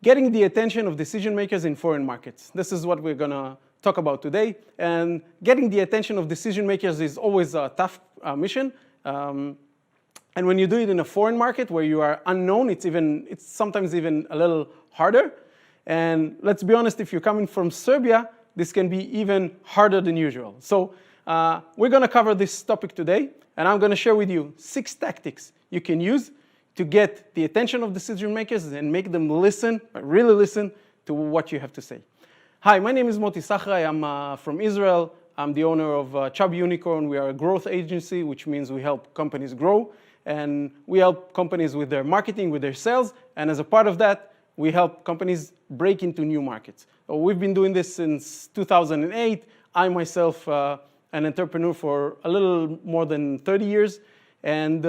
getting the attention of decision makers in foreign markets. This is what we're going to talk about today. And getting the attention of decision makers is always a tough mission. And when you do it in a foreign market where you are unknown, it's sometimes even a little harder. And let's be honest, if you're coming from Serbia, this can be even harder than usual. So we're going to cover this topic today, and I'm going to share with you 6 tactics you can use to get the attention of decision makers and make them listen, really listen to what you have to say. Hi, my name is Moty Sahray. I'm from Israel. I'm the owner of Chub Unicorn. We are a growth agency, which means we help companies grow. And we help companies with their marketing, with their sales. And as a part of that, we help companies break into new markets. So we've been doing this since 2008. I myself, an entrepreneur for a little more than 30 years. And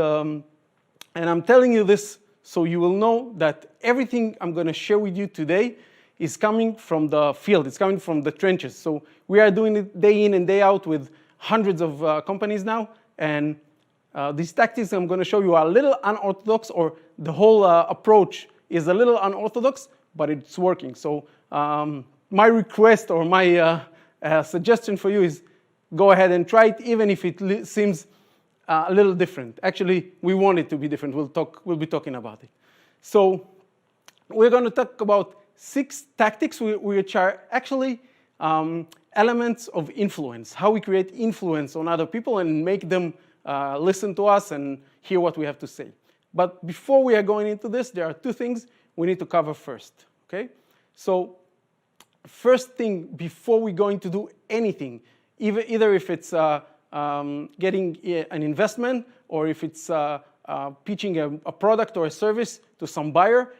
I'm telling you this so you will know that everything I'm going to share with you today is coming from the field. It's coming from the trenches. So we are doing it day in and day out with hundreds of companies now. And these tactics I'm going to show you are a little unorthodox, or the whole approach is a little unorthodox, but it's working. So my request or my suggestion for you is go ahead and try it, even if it seems a little different. Actually, we want it to be different. We'll be talking about it. So we're going to talk about 6 tactics which are actually elements of influence, how we create influence on other people and make them listen to us and hear what we have to say. But before we are going into this, there are 2 things we need to cover first. Okay? So first thing, before we're going to do anything, either if it's getting an investment, or if it's pitching a product or a service to some buyer,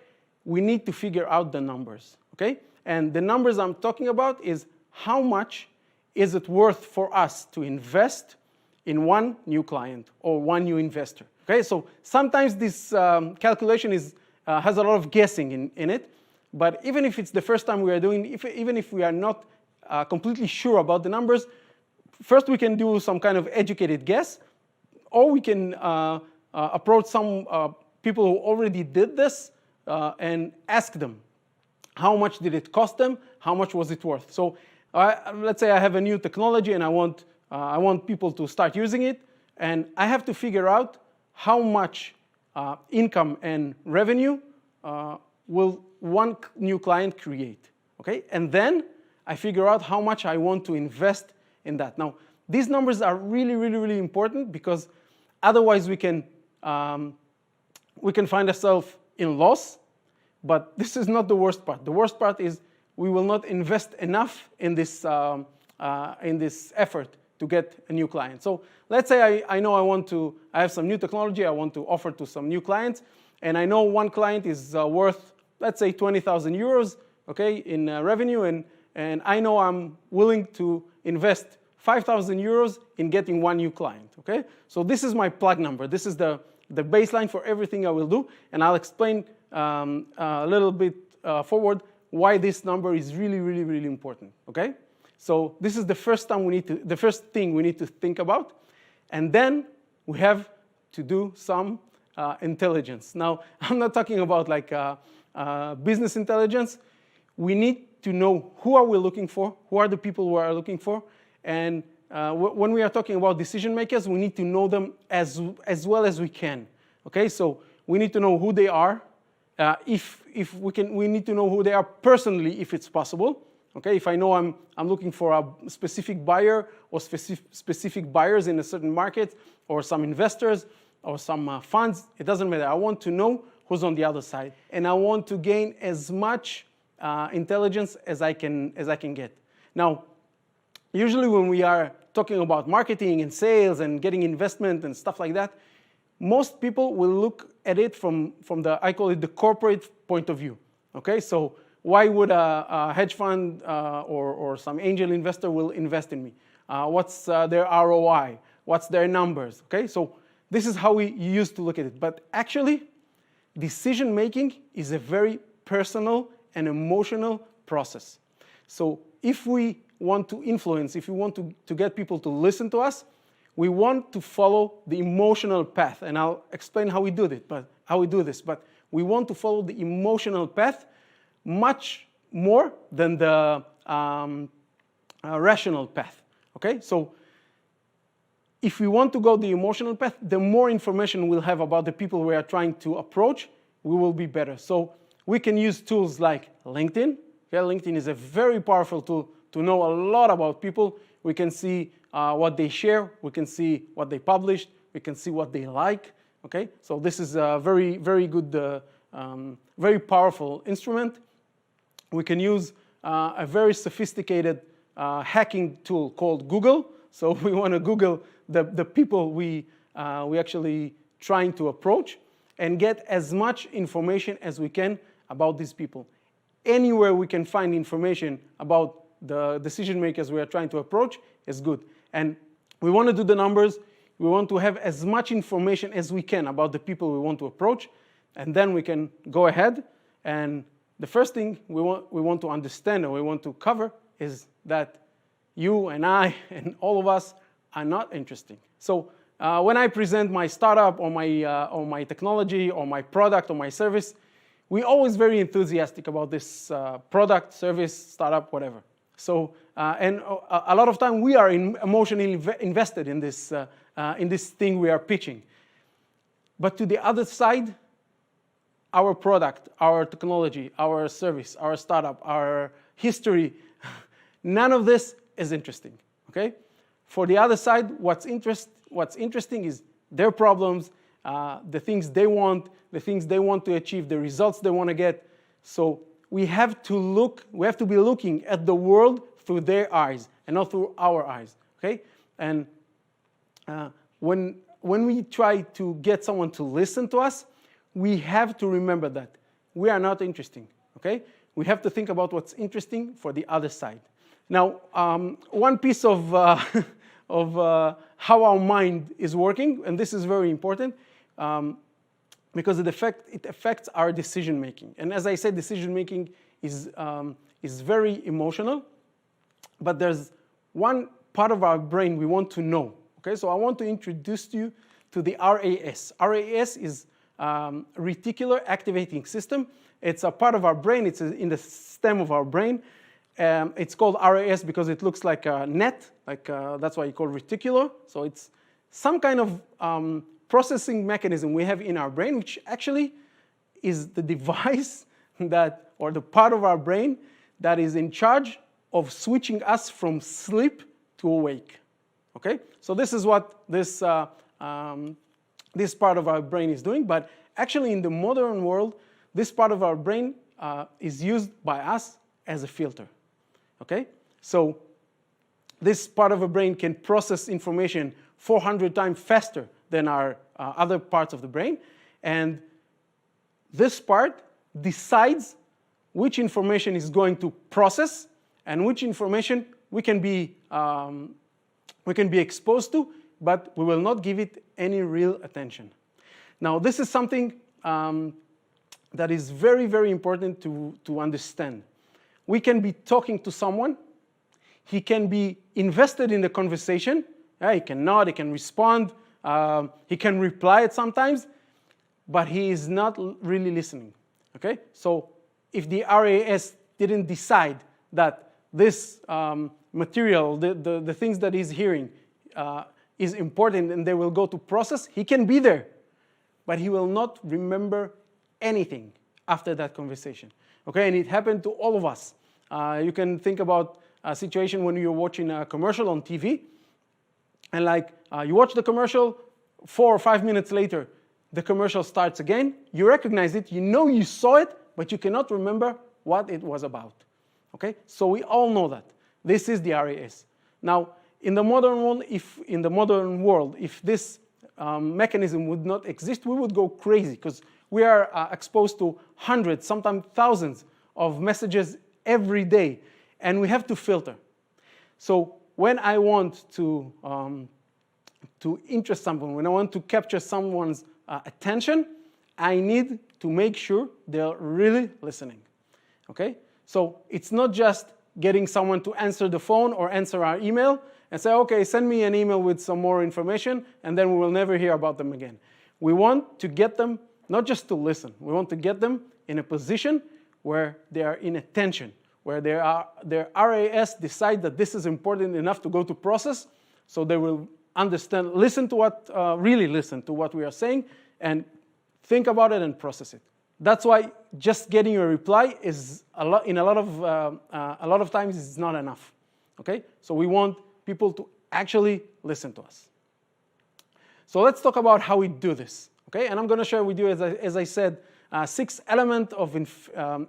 we need to figure out the numbers, okay? And the numbers I'm talking about is how much is it worth for us to invest in one new client or one new investor, okay? So sometimes this calculation has a lot of guessing in it, but even if it's the first time we are doing, even if we are not completely sure about the numbers, first, we can do some kind of educated guess, or we can approach some people who already did this and ask them, how much did it cost them? How much was it worth? So let's say I have a new technology and I want people to start using it, and I have to figure out how much income and revenue will one new client create, okay? And then I figure out how much I want to invest in that. Now, these numbers are really, really, really important, because otherwise we can find ourselves in loss. But this is not the worst part. The worst part is we will not invest enough in this effort to get a new client. So let's say I know I have some new technology I want to offer to some new clients, and I know one client is worth, let's say, 20,000 euros, okay, in revenue, and I know I'm willing to invest 5,000 euros in getting one new client, okay? So this is my plug number. This is the baseline for everything I will do, and I'll explain a little bit forward why this number is really, really, really important, okay? So this is the first thing we need to think about, and then we have to do some intelligence. Now, I'm not talking about like business intelligence. We need to know who are we looking for, who are the people we are looking for, and when we are talking about decision makers, we need to know them as well as we can. Okay, so we need to know who they are. If we can, we need to know who they are personally, if it's possible. Okay, if I know I'm looking for a specific buyer or specific buyers in a certain market, or some investors or some funds, it doesn't matter. I want to know who's on the other side, and I want to gain as much intelligence as I can get. Now, usually when we are talking about marketing and sales and getting investment and stuff like that, most people will look at it from the, I call it the corporate point of view. Okay, so why would a hedge fund or some angel investor will invest in me? What's their ROI? What's their numbers? Okay, so this is how we used to look at it. But actually, decision making is a very personal and emotional process. So if we want to influence, if we want to get people to listen to us, we want to follow the emotional path. And I'll explain how we do this. But we want to follow the emotional path much more than the rational path. Okay, so if we want to go the emotional path, the more information we'll have about the people we are trying to approach, we will be better. So we can use tools like LinkedIn. Okay, LinkedIn is a very powerful tool to know a lot about people. We can see what they share. We can see what they published. We can see what they like. Okay, so this is a very, very good, very powerful instrument. We can use a very sophisticated hacking tool called Google. So we want to Google the people we actually trying to approach and get as much information as we can about these people. Anywhere we can find information about the decision makers we are trying to approach is good. And we want to do the numbers. We want to have as much information as we can about the people we want to approach. And then we can go ahead. And the first thing we want to understand and we want to cover is that you and I and all of us are not interesting. So when I present my startup or my technology or my product or my service, we're always very enthusiastic about this product, service, startup, whatever. So and a lot of time we are emotionally invested in this thing we are pitching. But to the other side, our product, our technology, our service, our startup, our history, none of this is interesting. Okay? For the other side, what's interesting is their problems, the things they want to achieve, the results they want to get. So we have to be looking at the world through their eyes and not through our eyes. Okay? And when we try to get someone to listen to us, we have to remember that we are not interesting. Okay? We have to think about what's interesting for the other side. Now, one piece of how our mind is working, and this is very important, because it affects our decision making. And as I said, decision making is very emotional, but there's one part of our brain we want to know. Okay, so I want to introduce you to the RAS. RAS is reticular activating system. It's a part of our brain. It's in the stem of our brain. It's called RAS because it looks like a net, that's why you call it reticular. So it's some kind of processing mechanism we have in our brain, which actually is the device or the part of our brain that is in charge of switching us from sleep to awake. Okay, so this is what this part of our brain is doing. But actually, in the modern world, this part of our brain is used by us as a filter. Okay, so this part of the brain can process information 400 times faster than our other parts of the brain, and this part decides which information is going to process and which information we can be exposed to, but we will not give it any real attention. Now, this is something that is very, very important to understand. We can be talking to someone. He can be invested in the conversation. He can nod, he can respond, he can reply at sometimes, but he is not really listening. Okay? So if the RAS didn't decide that this material, the things that he's hearing, is important and they will go to process, he can be there, but he will not remember anything after that conversation. Okay, and it happened to all of us. You can think about a situation when you're watching a commercial on TV, and you watch the commercial, 4 or 5 minutes later, the commercial starts again. You recognize it, you know you saw it, but you cannot remember what it was about. Okay, so we all know that. This is the RAS. Now, in the modern world, if this mechanism would not exist, we would go crazy because we are exposed to hundreds, sometimes thousands of messages every day, and we have to filter. So when I want to interest someone, when I want to capture someone's attention, I need to make sure they're really listening. Okay? So it's not just getting someone to answer the phone or answer our email and say, okay, send me an email with some more information, and then we will never hear about them again. We want to get them not just to listen. We want to get them in a position where they are in attention, where their RAS decide that this is important enough to go to process, so they will understand, really listen to what we are saying, and think about it and process it. That's why just getting a reply is a lot of times is not enough. Okay, so we want people to actually listen to us. So let's talk about how we do this. Okay, and I'm going to share with you, as I said, 6 elements of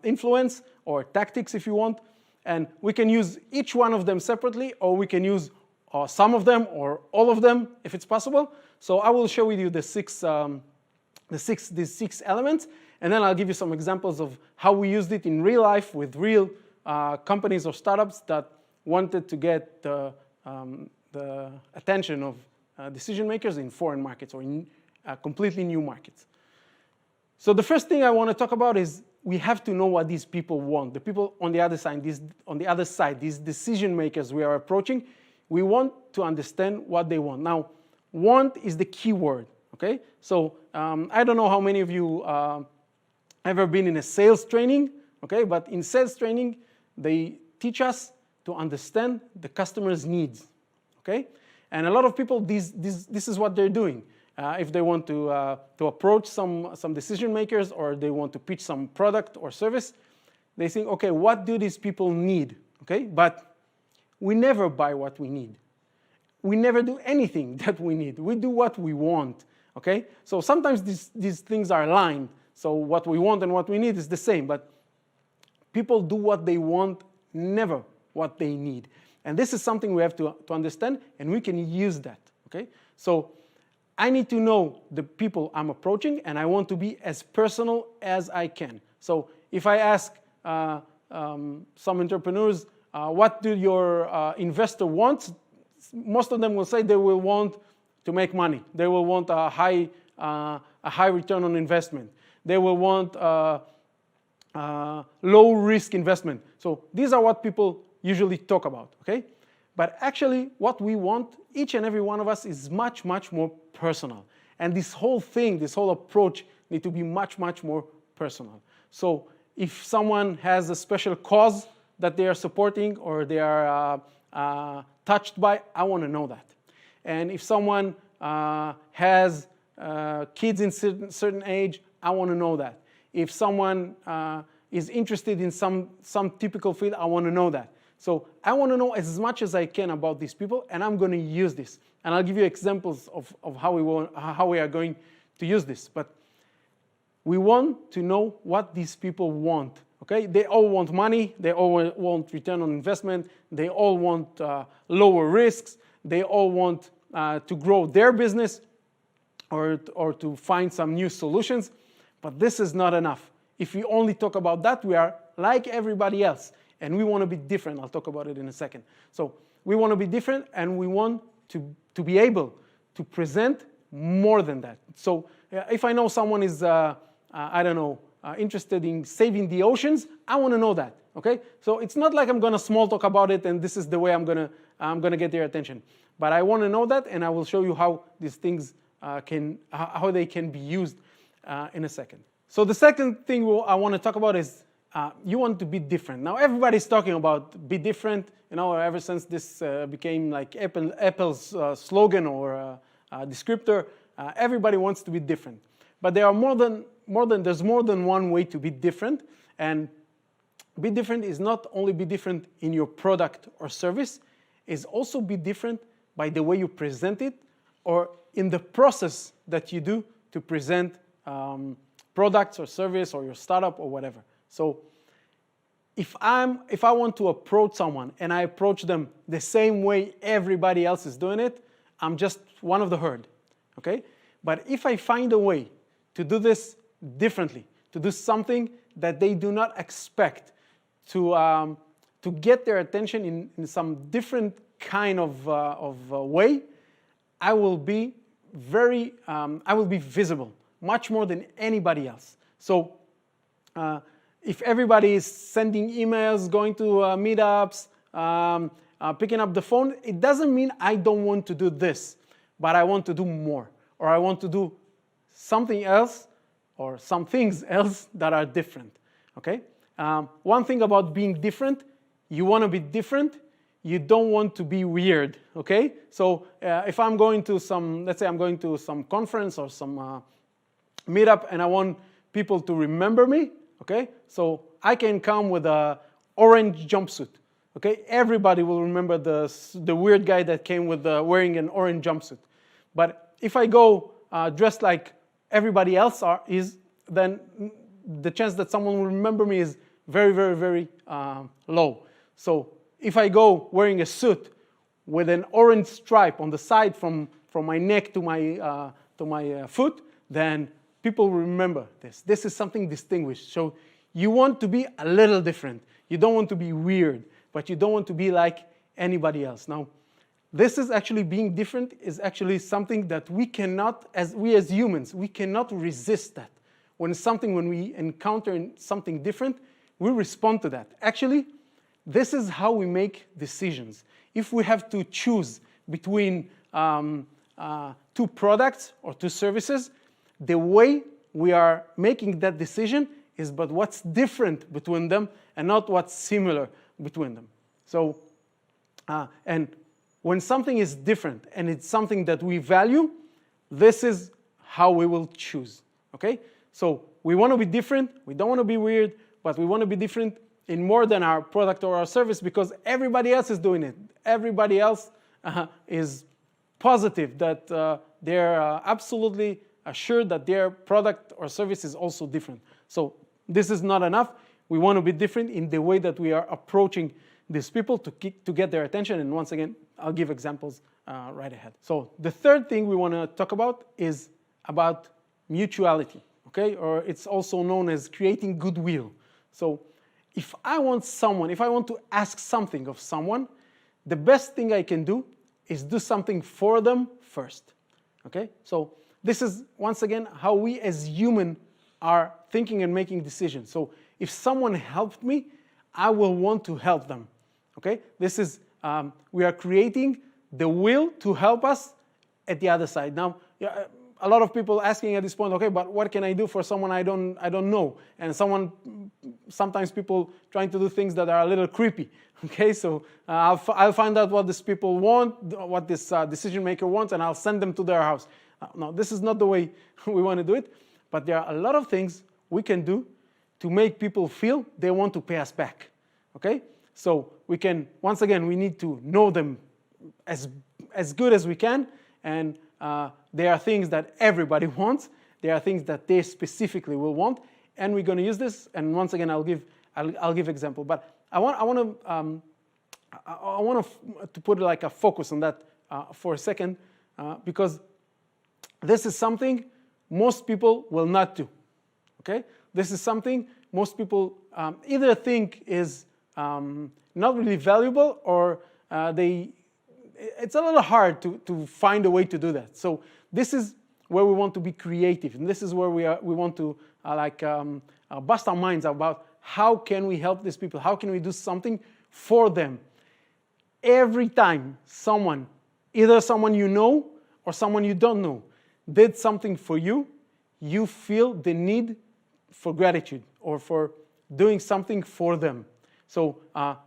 influence, or tactics if you want, and we can use each one of them separately, or we can use some of them or all of them if it's possible. So I will share with you these 6 elements, and then I'll give you some examples of how we used it in real life with real companies or startups that wanted to get the attention of decision makers in foreign markets or in completely new markets. So the first thing I want to talk about is we have to know what these people want. The people on the other side, these decision makers we are approaching, we want to understand what they want. Now, want is the key word. Okay, so I don't know how many of you ever been in a sales training. Okay, but in sales training, they teach us to understand the customer's needs. Okay, and a lot of people, this is what they're doing. If they want to approach some decision makers, or they want to pitch some product or service, they think, okay, what do these people need? Okay, but we never buy what we need. We never do anything that we need. We do what we want. Okay, so sometimes these things are aligned. So what we want and what we need is the same, but people do what they want, never what they need. And this is something we have to understand, and we can use that. Okay, so I need to know the people I'm approaching, and I want to be as personal as I can. So if I ask some entrepreneurs, what do your investor want? Most of them will say they will want to make money. They will want a high return on investment. They will want low risk investment. So these are what people usually talk about. Okay, but actually, what we want, each and every one of us, is much, much more personal. And this whole thing, this whole approach, need to be much, much more personal. So if someone has a special cause that they are supporting, or they are touched by, I want to know that. And if someone has kids in certain age, I want to know that. If someone is interested in some typical field, I want to know that. So I want to know as much as I can about these people, and I'm going to use this. And I'll give you examples of how we are going to use this. But we want to know what these people want. Okay? They all want money. They all want return on investment. They all want lower risks. They all want to grow their business, or to find some new solutions. But this is not enough. If we only talk about that, we are like everybody else. And we want to be different. I'll talk about it in a second. So we want to be different, and we want to be able to present more than that. So if I know someone is, interested in saving the oceans, I want to know that. Okay? So it's not like I'm going to small talk about it, and this is the way I'm going to get their attention. But I want to know that, and I will show you how these things how they can be used in a second. So the second thing I want to talk about is you want to be different. Now everybody's talking about be different. You know, ever since this became like Apple's slogan or descriptor, everybody wants to be different. But there are there's more than one way to be different. And be different is not only be different in your product or service, is also be different by the way you present it, or in the process that you do to present products or service or your startup or whatever. So if I want to approach someone and I approach them the same way everybody else is doing it, I'm just one of the herd. Okay? But if I find a way to do this differently, to do something that they do not expect, to get their attention in some different kind of way, I will be visible much more than anybody else. So if everybody is sending emails, going to meetups, picking up the phone, it doesn't mean I don't want to do this, but I want to do more, or I want to do something else, or some things else that are different. Okay? One thing about being different, you want to be different. You don't want to be weird, okay? So if I'm going to some, let's say I'm going to some conference or some meetup and I want people to remember me, okay? So I can come with an orange jumpsuit, okay? Everybody will remember the weird guy that came with wearing an orange jumpsuit. But if I go dressed like everybody else is, then the chance that someone will remember me is very, very, very low. So if I go wearing a suit with an orange stripe on the side from my neck to my foot, then people will remember this. This is something distinguished. So you want to be a little different. You don't want to be weird, but you don't want to be like anybody else. Now, this is actually being different is actually something that we cannot, as humans, we cannot resist that. When we encounter something different, we respond to that. Actually, this is how we make decisions. If we have to choose between two products or two services, the way we are making that decision is about what's different between them and not what's similar between them. So, and when something is different and it's something that we value, this is how we will choose, okay? So we want to be different, we don't want to be weird, but we want to be different in more than our product or our service because everybody else is doing it. Everybody else is positive that they're absolutely assured that their product or service is also different. So this is not enough. We want to be different in the way that we are approaching these people to get their attention. And once again, I'll give examples right ahead. So the third thing we want to talk about is about mutuality, okay? Or it's also known as creating goodwill. So if I want to ask something of someone, the best thing I can do is do something for them first, okay? So this is, once again, how we as humans are thinking and making decisions. So if someone helped me, I will want to help them, okay? This is, we are creating the will to help us at the other side. Now, a lot of people asking at this point, okay, but what can I do for someone I don't know? And sometimes people trying to do things that are a little creepy, okay? So I'll find out what these people want, what this decision maker wants, and I'll send them to their house. No, this is not the way we want to do it, but there are a lot of things we can do to make people feel they want to pay us back, okay? So we can, once again, we need to know them as good as we can, and there are things that everybody wants. There are things that they specifically will want, and we're going to use this. And once again, I'll give example. But I want to put like a focus on that for a second, because this is something most people will not do. Okay, this is something most people either think is not really valuable, or it's a little hard to find a way to do that. So this is where we want to be creative, and this is where we want to bust our minds about how can we help these people, how can we do something for them. Every time someone, either someone you know or someone you don't know, did something for you, you feel the need for gratitude or for doing something for them. So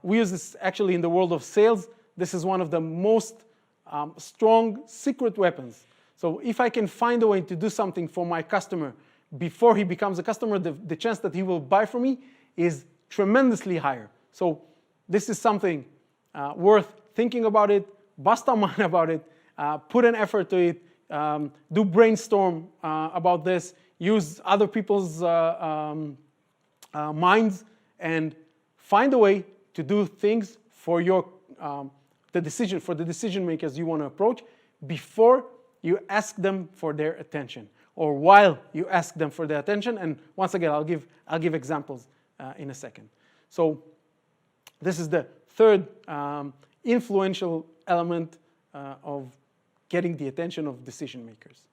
we use this actually in the world of sales. This is one of the most strong secret weapons. So if I can find a way to do something for my customer before he becomes a customer, the chance that he will buy from me is tremendously higher. So this is something worth thinking about it, bust our mind about it, put an effort to it, do brainstorm about this, use other people's minds, and find a way to do things for the decision makers you want to approach before you ask them for their attention, or while you ask them for their attention. And once again, I'll give examples in a second. So this is the third influential element of getting the attention of decision makers.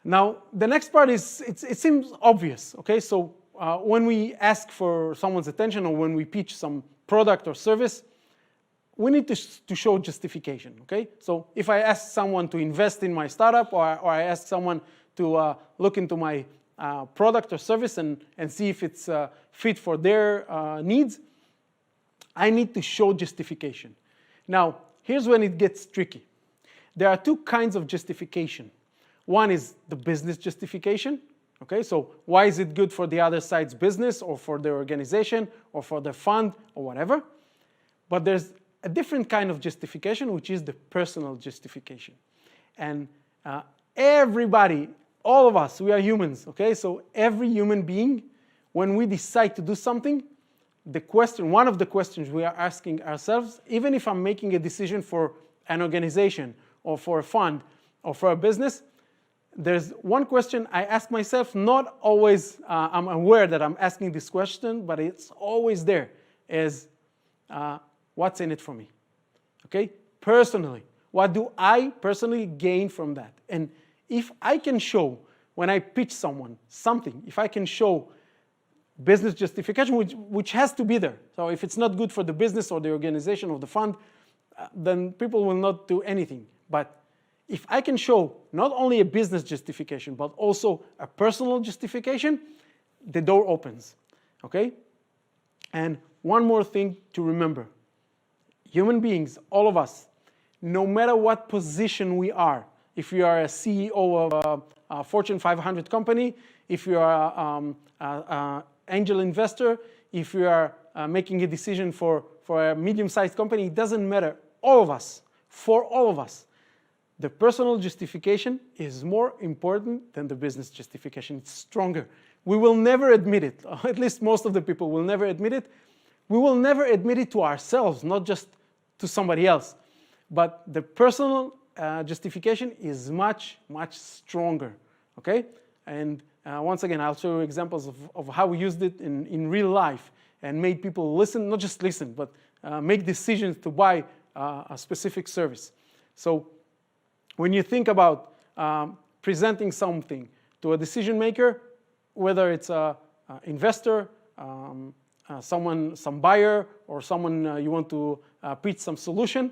Now, the next part is, it seems obvious, okay? So when we ask for someone's attention, or when we pitch some product or service, we need to show justification, okay? So if I ask someone to invest in my startup, or I ask someone to look into my product or service and see if it's fit for their needs, I need to show justification. Now, here's when it gets tricky. There are two kinds of justification. One is the business justification. Okay, so why is it good for the other side's business or for their organization or for their fund or whatever? But there's a different kind of justification, which is the personal justification. And everybody, all of us, we are humans, okay? So every human being, when we decide to do something, one of the questions we are asking ourselves, even if I'm making a decision for an organization or for a fund or for a business, there's one question I ask myself, not always I'm aware that I'm asking this question, but it's always there, is what's in it for me? Okay? Personally, what do I personally gain from that? And if I can show, when I pitch someone something, if I can show business justification, which has to be there. So if it's not good for the business or the organization or the fund, then people will not do anything. But if I can show not only a business justification, but also a personal justification, the door opens, okay? And one more thing to remember. Human beings, all of us, no matter what position we are, if you are a CEO of a Fortune 500 company, if you are an angel investor, if you are making a decision for a medium-sized company, it doesn't matter. All of us, for all of us, the personal justification is more important than the business justification. It's stronger. We will never admit it, or at least most of the people will never admit it. We will never admit it to ourselves, not just to somebody else. But the personal justification is much, much stronger, okay? And once again, I'll show you examples of how we used it in real life and made people listen, not just listen, but make decisions to buy a specific service. So when you think about presenting something to a decision maker, whether it's an investor, some buyer, or someone you want to pitch some solution,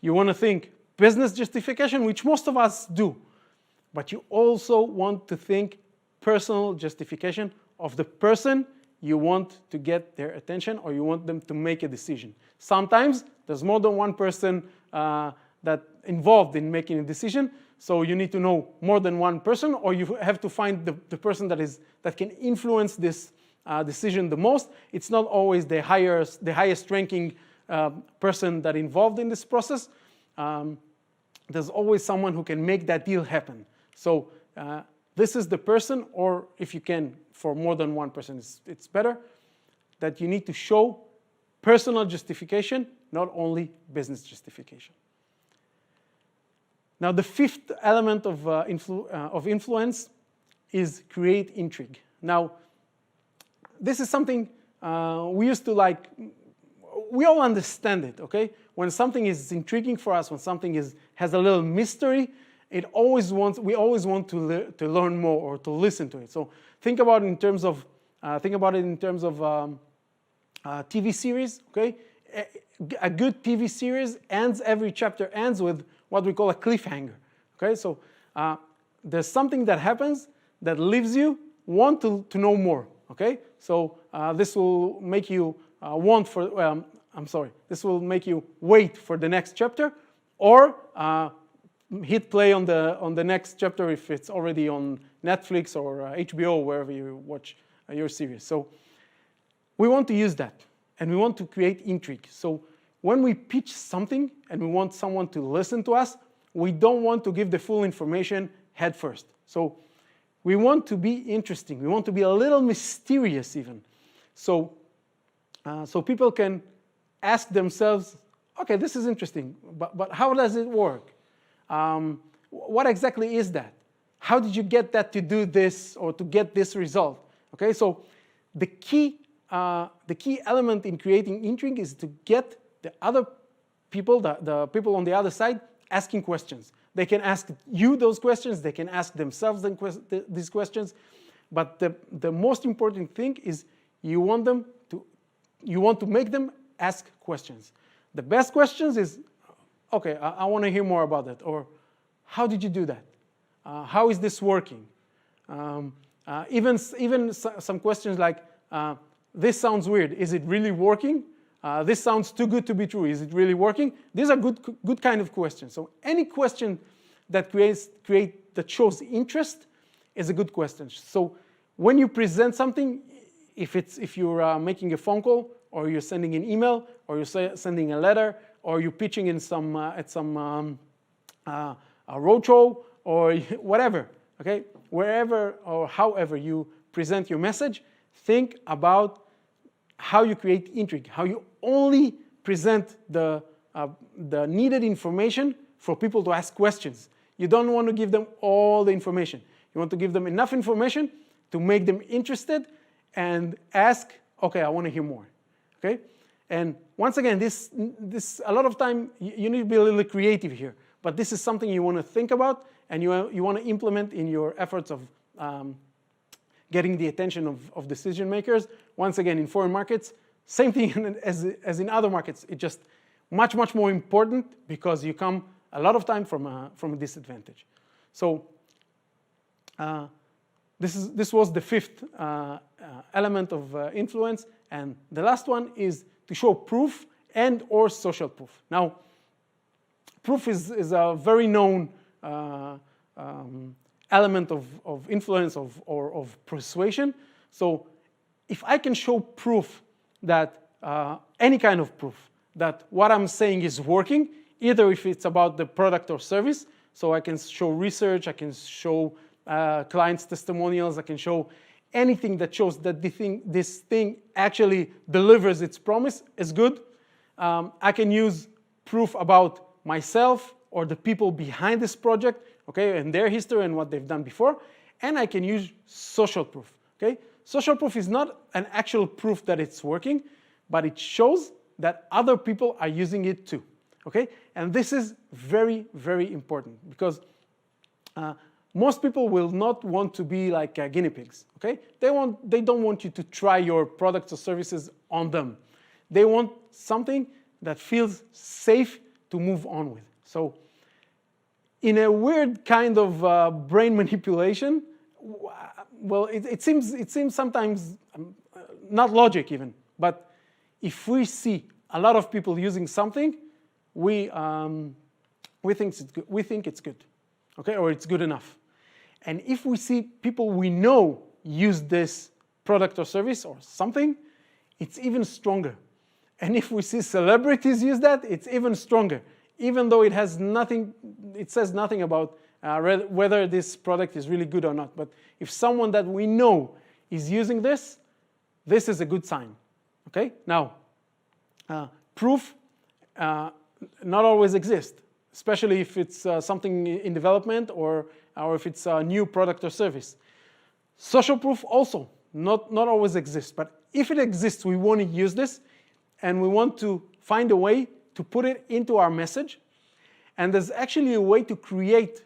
you want to think business justification, which most of us do. But you also want to think personal justification of the person you want to get their attention or you want them to make a decision. Sometimes there's more than one person that involved in making a decision, so you need to know more than one person, or you have to find the person that can influence this decision the most. It's not always the highest ranking person that involved in this process. There's always someone who can make that deal happen. So this is the person, or if you can, for more than one person, it's better, that you need to show personal justification, not only business justification. Now, the fifth element of influence is create intrigue. Now, this is something we used to like. We all understand it, okay? When something is intriguing for us, when something has a little mystery, we always want to learn more or to listen to it. So think about it in terms of TV series, okay? A good TV series every chapter ends with what we call a cliffhanger, okay? So there's something that happens that leaves you want to know more, okay? So this will make you this will make you wait for the next chapter, or hit play on the next chapter if it's already on Netflix or HBO, wherever you watch your series. So we want to use that, and we want to create intrigue. So when we pitch something and we want someone to listen to us, we don't want to give the full information head first. So we want to be interesting. We want to be a little mysterious even. So people can ask themselves, okay, this is interesting, but how does it work? What exactly is that? How did you get that to do this or to get this result? Okay, so the key element in creating intrigue is to get the other people, the people on the other side, asking questions. They can ask you those questions. They can ask themselves these questions. But the most important thing is you want to make them ask questions. The best questions is, okay, I want to hear more about that, or how did you do that? How is this working? Even some questions like, this sounds weird, is it really working? This sounds too good to be true, is it really working? These are good kind of questions. So any question that that shows interest is a good question. So when you present something, if you're making a phone call, or you're sending an email, or you're sending a letter, or you're pitching in at some roadshow, or whatever, okay? Wherever or however you present your message, think about how you create intrigue, how you only present the needed information for people to ask questions. You don't want to give them all the information. You want to give them enough information to make them interested and ask, okay, I want to hear more, okay? And once again, this a lot of time, you need to be a little creative here, but this is something you want to think about and you want to implement in your efforts of getting the attention of decision makers. Once again, in foreign markets, same thing as in other markets. It's just much, much more important because you come a lot of time from a disadvantage. So this was the fifth element of influence. And the last one is to show proof and or social proof. Now, proof is a very known element of influence or of persuasion. So if I can show proof that, any kind of proof, that what I'm saying is working, either if it's about the product or service, so I can show research, I can show clients' testimonials, I can show anything that shows that this thing actually delivers its promise is good. I can use proof about myself or the people behind this project, okay, and their history and what they've done before. And I can use social proof, okay? Social proof is not an actual proof that it's working, but it shows that other people are using it too, okay? And this is very, very important because most people will not want to be like guinea pigs, okay? They don't want you to try your products or services on them. They want something that feels safe to move on with. So in a weird kind of brain manipulation, well, it seems sometimes not logic even, but if we see a lot of people using something, we think it's good, okay, or it's good enough. And if we see people we know use this product or service or something, it's even stronger. And if we see celebrities use that, it's even stronger, even though it says nothing about whether this product is really good or not. But if someone that we know is using this, this is a good sign, okay? Now, proof not always exists, especially if it's something in development or if it's a new product or service. Social proof also not always exists, but if it exists, we want to use this, and we want to find a way to put it into our message. And there's actually a way to create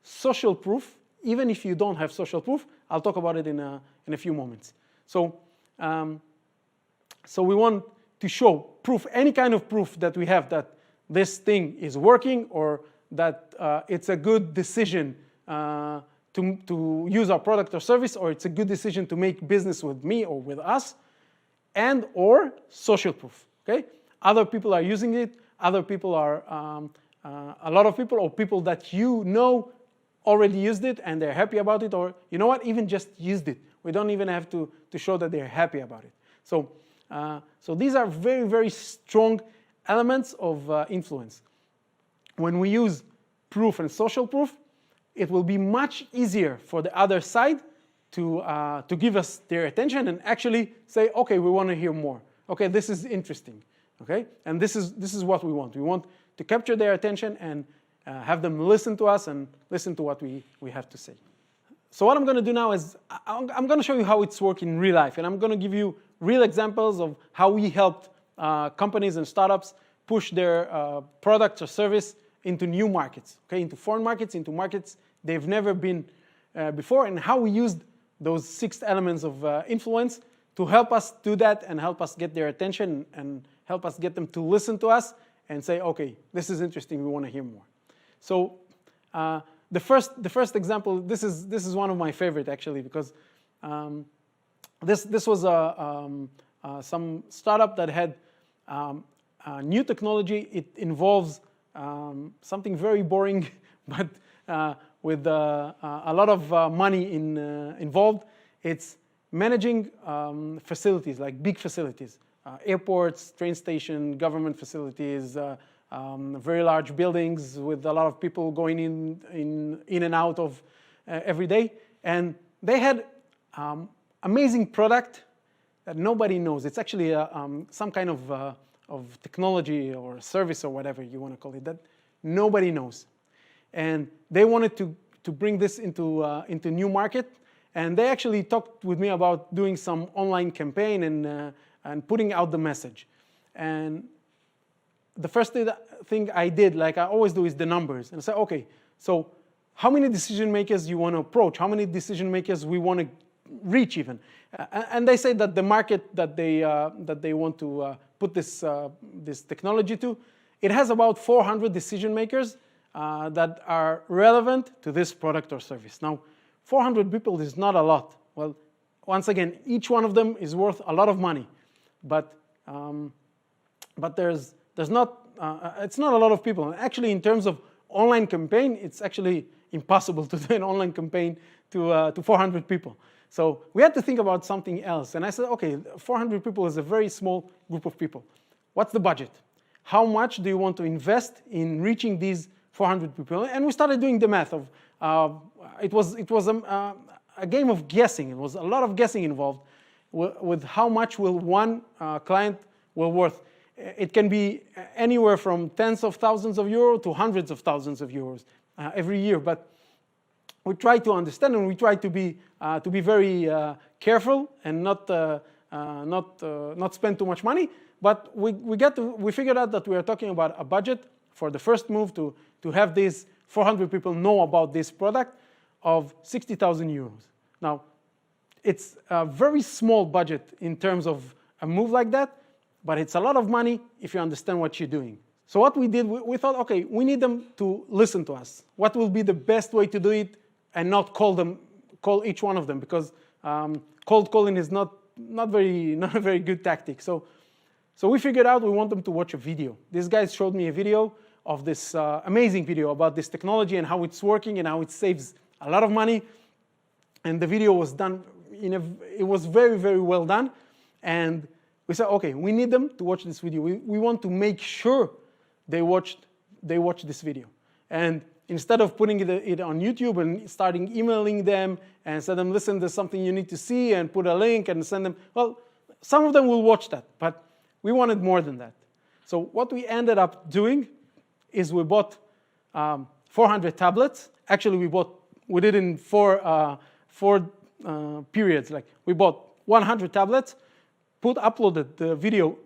social proof, even if you don't have social proof. I'll talk about it in a few moments. So, so we want to show proof, any kind of proof that we have that this thing is working or that it's a good decision to use our product or service, or it's a good decision to make business with me or with us, and or social proof, okay? Other people are using it, other people are, a lot of people or people that you know already used it and they're happy about it, or you know what, even just used it. We don't even have to show that they're happy about it. So, so these are very, very strong elements of influence. When we use proof and social proof, it will be much easier for the other side to give us their attention and actually say, okay, we want to hear more. Okay, this is interesting. Okay, and this is what we want. We want to capture their attention and have them listen to us and listen to what we have to say. So what I'm going to do now is I'm going to show you how it's working in real life, and I'm going to give you real examples of how we helped companies and startups push their products or service into new markets, okay, into foreign markets, into markets they've never been before, and how we used those 6 elements of influence to help us do that and help us get their attention and help us get them to listen to us and say, okay, this is interesting, we want to hear more. So the first example, this is one of my favorite actually, because this was some startup that had new technology. It involves something very boring, but with a lot of money involved. It's managing facilities, like big facilities, airports, train station, government facilities, very large buildings with a lot of people going in and out of every day. And they had amazing product that nobody knows. It's actually some kind of technology or service or whatever you want to call it that nobody knows. And they wanted to bring this into new market. And they actually talked with me about doing some online campaign and putting out the message. And the first thing I did, like I always do, is the numbers. And I said, okay, so how many decision makers you want to approach? How many decision makers we want to reach even? And they say that the market that they want to put this technology to, it has about 400 decision makers that are relevant to this product or service. Now, 400 people is not a lot. Well, once again, each one of them is worth a lot of money, but there's not it's not a lot of people. And actually, in terms of online campaign, it's actually impossible to do an online campaign to 400 people. So we had to think about something else. And I said, okay, 400 people is a very small group of people. What's the budget? How much do you want to invest in reaching these 400 people? And we started doing the math of, it was a game of guessing. It was a lot of guessing involved with how much will one client will worth. It can be anywhere from tens of thousands of euros to hundreds of thousands of euros every year. But we try to understand, and we try to be very careful and not spend too much money. But we figured out that we are talking about a budget for the first move to have these 400 people know about this product of 60,000 euros. Now, it's a very small budget in terms of a move like that, but it's a lot of money if you understand what you're doing. So what we did, we thought, okay, we need them to listen to us. What will be the best way to do it, and not call each one of them, because cold calling is not a very good tactic. So we figured out we want them to watch a video. These guys showed me a video of this amazing video about this technology and how it's working and how it saves a lot of money. And the video was done it was very, very well done. And we said, okay, we need them to watch this video. We want to make sure they watch this video. And instead of putting it on YouTube and starting emailing them and send them, listen, there's something you need to see, and put a link and send them, well, some of them will watch that, but we wanted more than that. So what we ended up doing is we bought 400 tablets. Actually, we did in four periods. Like, we bought 100 tablets, uploaded the video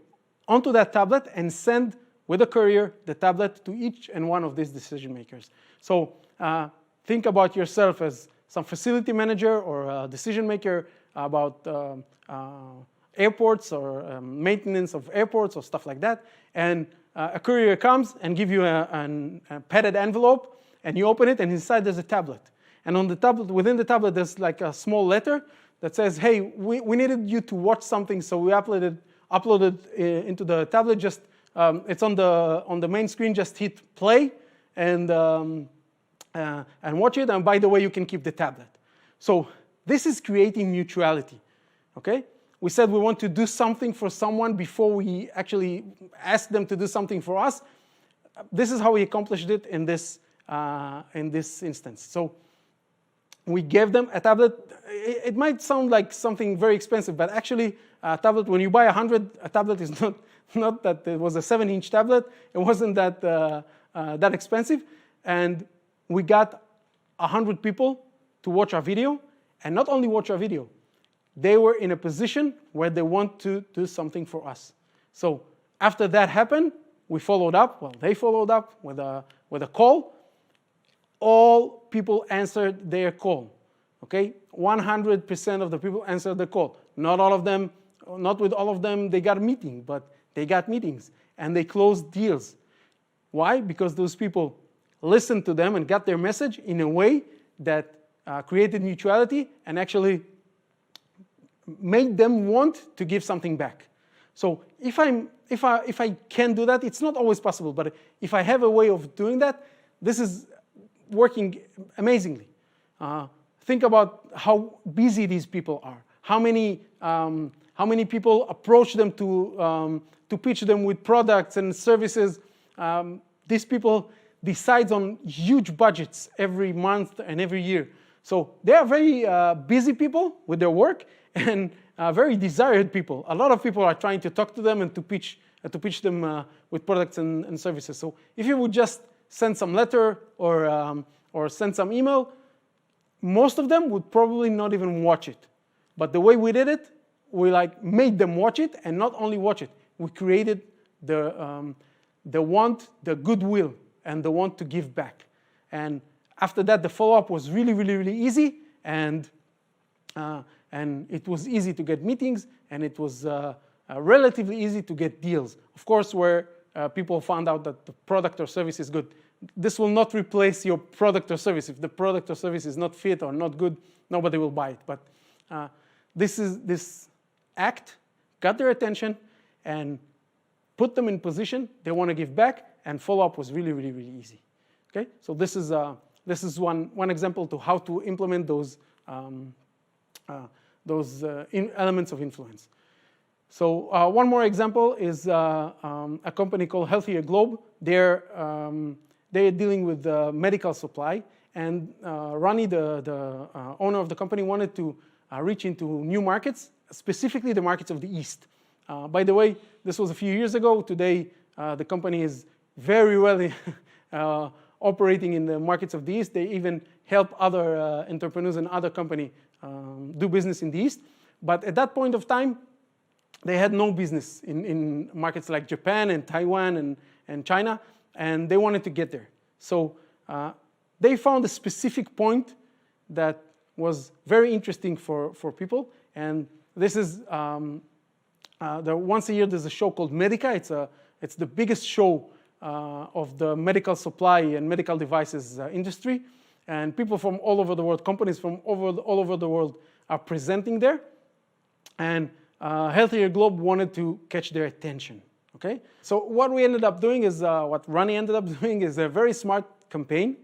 onto that tablet, and send with a courier the tablet to each and one of these decision makers. So think about yourself as some facility manager or a decision maker about airports or maintenance of airports or stuff like that. And a courier comes and gives you a padded envelope, and you open it, and inside there's a tablet. And on the tablet, within the tablet, there's like a small letter that says, hey, we needed you to watch something, so we uploaded into the tablet. Just it's on the main screen. Just hit play and watch it. And by the way, you can keep the tablet. So this is creating mutuality. Okay? We said we want to do something for someone before we actually ask them to do something for us. This is how we accomplished it in this instance. So we gave them a tablet. It might sound like something very expensive, but actually, a tablet, when you buy 100, a tablet is not that it was a 7-inch tablet. It wasn't that expensive. And we got 100 people to watch our video, and not only watch our video, they were in a position where they want to do something for us. So after that happened, we followed up. Well, they followed up with a call. All people answered their call. Okay, 100% of the people answered the call. Not all of them, not with all of them, they got a meeting, but they got meetings and they closed deals. Why? Because those people listened to them and got their message in a way that created mutuality and actually made them want to give something back. So if I can do that, it's not always possible, but if I have a way of doing that, this is working amazingly. Think about how busy these people are. How many people approach them to pitch them with products and services. These people decide on huge budgets every month and every year. So they are very busy people with their work and very desired people. A lot of people are trying to talk to them and to pitch them with products and services. So if you would just send some letter or send some email, most of them would probably not even watch it. But the way we did it, we made them watch it, and not only watch it, we created the want, the goodwill, and the want to give back. And after that, the follow-up was really, really, really easy, and it was easy to get meetings, and it was relatively easy to get deals. Of course, where people found out that the product or service is good. This will not replace your product or service. If the product or service is not fit or not good, nobody will buy it. But this act got their attention and put them in position. They want to give back, and follow-up was really, really, really easy. Okay, so this is one example to how to implement those elements of influence. So one more example is a company called Healthier Globe. They're dealing with medical supply, and Rani, the owner of the company, wanted to reach into new markets, specifically the markets of the East. By the way, this was a few years ago. Today, the company is very well operating in the markets of the East. They even help other entrepreneurs and other companies do business in the East. But at that point of time, they had no business in markets like Japan and Taiwan and China, and they wanted to get there. So they found a specific point that was very interesting for people, and this is once a year there's a show called Medica. It's the biggest show of the medical supply and medical devices industry, and people from all over the world, companies from all over the world are presenting there, and Healthier Globe wanted to catch their attention. Okay, so what we ended up doing is, what Rani ended up doing is a very smart campaign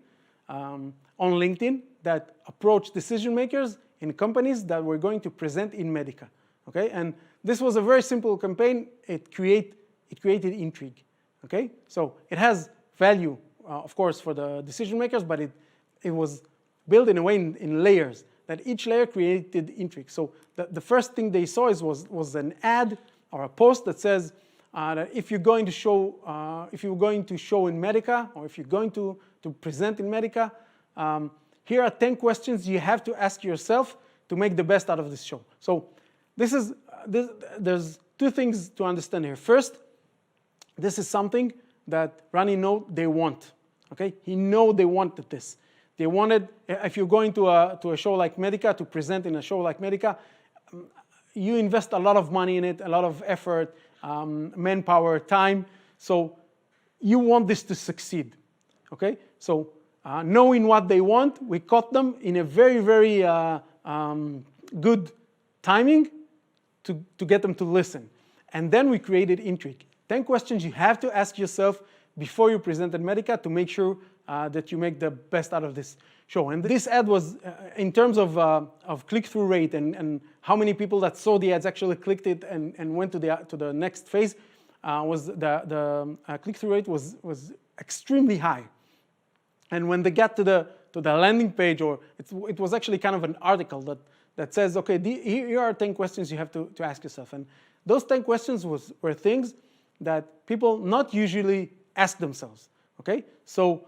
on LinkedIn that approached decision makers in companies that were going to present in Medica. Okay, and this was a very simple campaign. It created intrigue. Okay, so it has value, of course, for the decision makers, but it was built in a way in layers, that each layer created intrigue. So the first thing they saw was an ad or a post that says that if you're going to show in Medica, or if you're going to present in Medica, here are 10 questions you have to ask yourself to make the best out of this show. So there's two things to understand here. First, this is something that Rani know they want. Okay, he know they wanted this. They wanted, if you're going to a show like Medica, to present in a show like Medica, you invest a lot of money in it, a lot of effort, manpower, time. So you want this to succeed. Okay, so knowing what they want, we caught them in a very, very good timing to get them to listen. And then we created intrigue. 10 questions you have to ask yourself before you present at Medica to make sure that you make the best out of this show. And this ad was, in terms of click-through rate and how many people that saw the ads actually clicked it and went to the next phase, was the click-through rate was extremely high. And when they got to the landing page, or it was actually kind of an article that says, okay, here are 10 questions you have to ask yourself. And those 10 questions were things that people not usually ask themselves. Okay, so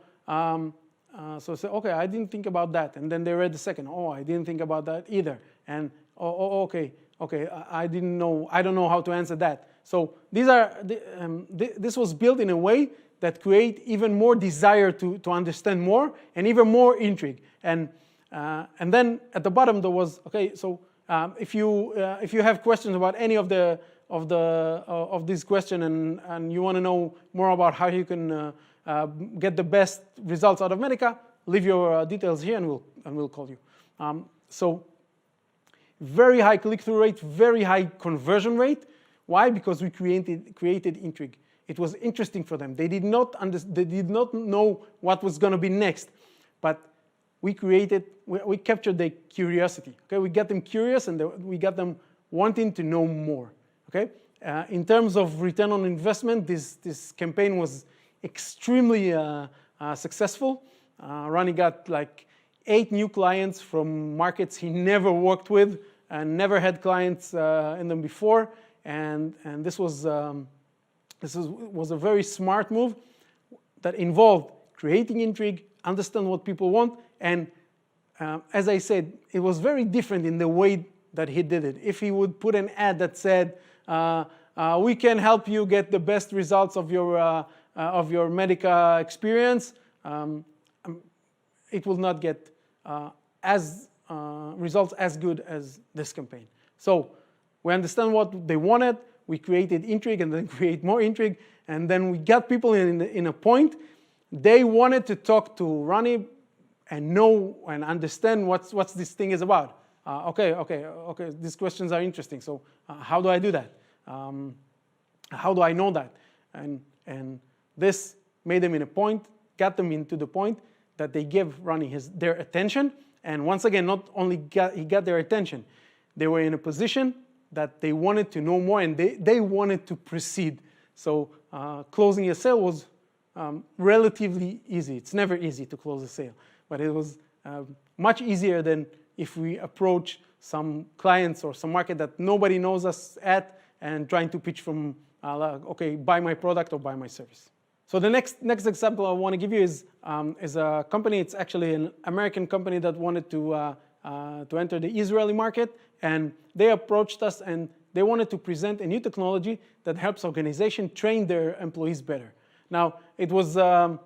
say, okay, I didn't think about that, and then they read the second. Oh, I didn't think about that either, and okay, I don't know how to answer that. So this was built in a way that create even more desire to understand more and even more intrigue. And then at the bottom there was, okay, so if you have questions about any of these questions and you want to know more about how you can get the best results out of Medica, leave your details here and we'll call you. So very high click-through rate, very high conversion rate. Why? Because we created intrigue. It was interesting for them. They did not know what was going to be next, but we captured their curiosity. Okay, we got them curious and we got them wanting to know more. Okay, in terms of return on investment, this campaign was extremely successful. Ronnie got like 8 new clients from markets he never worked with and never had clients in them before, and this was a very smart move that involved creating intrigue, understand what people want, and as I said, it was very different in the way that he did it. If he would put an ad that said, we can help you get the best results of your Medica experience, it will not get results as good as this campaign. So we understand what they wanted, we created intrigue and then create more intrigue, and then we got people in a point. They wanted to talk to Ronnie and know and understand what this thing is about. Okay, these questions are interesting, so how do I do that? How do I know that? And this made them in a point, got them into the point that they gave Ronnie their attention, and once again, not only he got their attention, they were in a position that they wanted to know more and they wanted to proceed. So closing a sale was relatively easy. It's never easy to close a sale, but it was much easier than if we approach some clients or some market that nobody knows us at and trying to pitch from, okay, buy my product or buy my service. So the next example I want to give you is a company. It's actually an American company that wanted to enter the Israeli market, and they approached us and they wanted to present a new technology that helps organizations train their employees better. Now, it was the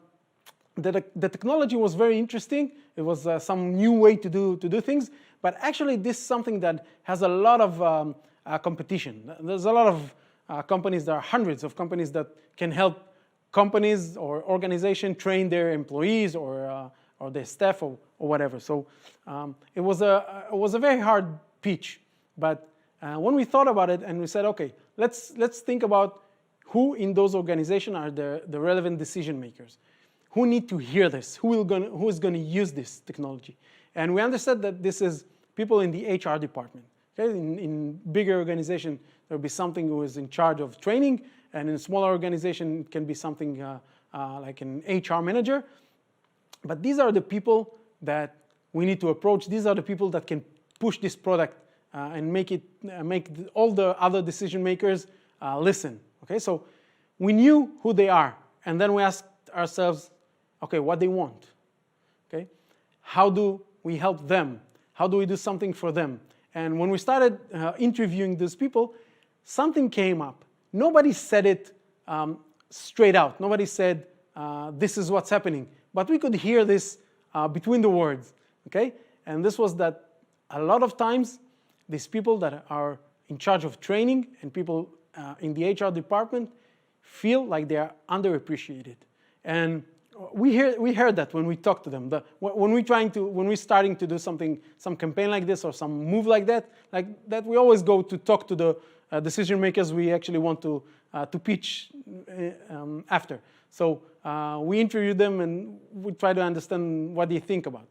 technology was very interesting. It was some new way to do things, but actually this is something that has a lot of competition. There's a lot of companies. There are hundreds of companies that can help companies or organizations train their employees or their staff or whatever. So it was a very hard pitch. But when we thought about it and we said, okay, let's think about who in those organizations are the relevant decision makers, who need to hear this, who is going to use this technology. And we understood that this is people in the HR department. Okay? In bigger organizations, there will be something who is in charge of training, and in a smaller organization, it can be something like an HR manager. But these are the people that we need to approach. These are the people that can push this product and make all the other decision makers listen. Okay, so we knew who they are, and then we asked ourselves, okay, what they want. Okay, how do we help them? How do we do something for them? And when we started interviewing these people, something came up. Nobody said it straight out. Nobody said, this is what's happening. But we could hear this between the words, okay? And this was that a lot of times, these people that are in charge of training and people in the HR department feel like they are underappreciated. And we heard that when we talk to them. When we're starting to do some campaign like this or some move like that, we always go to talk to the decision makers we actually want to pitch after. So we interview them and we try to understand what they think about.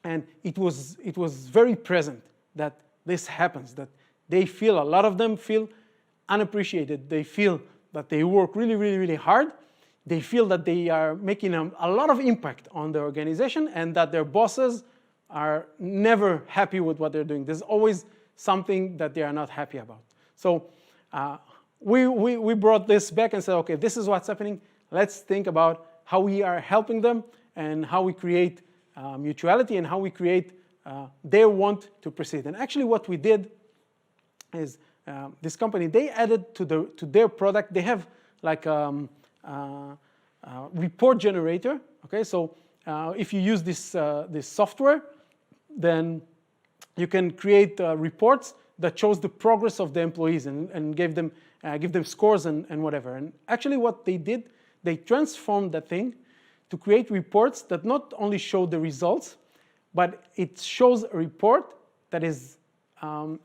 And it was very present that this happens, that they feel, a lot of them feel unappreciated. They feel that they work really, really, really hard. They feel that they are making a lot of impact on the organization and that their bosses are never happy with what they're doing. There's always something that they are not happy about. So we brought this back and said, okay, this is what's happening. Let's think about how we are helping them and how we create mutuality and how we create their want to proceed. And actually what we did is this company, they added to their product, they have like report generator. Okay, so if you use this software, then you can create reports that shows the progress of the employees and give them scores and whatever. And actually what they did, they transformed that thing to create reports that not only show the results, but it shows a report that is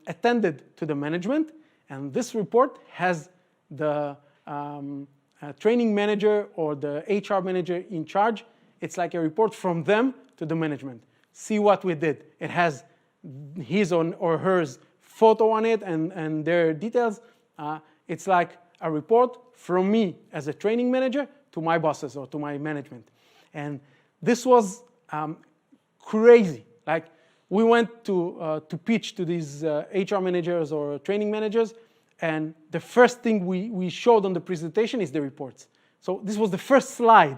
attended to the management, and this report has the training manager or the HR manager in charge. It's like a report from them to the management. See what we did. It has his or hers photo on it and their details. It's like a report from me as a training manager to my bosses or to my management. And this was crazy. Like, we went to pitch to these HR managers or training managers, and the first thing we showed on the presentation is the reports. So this was the first slide.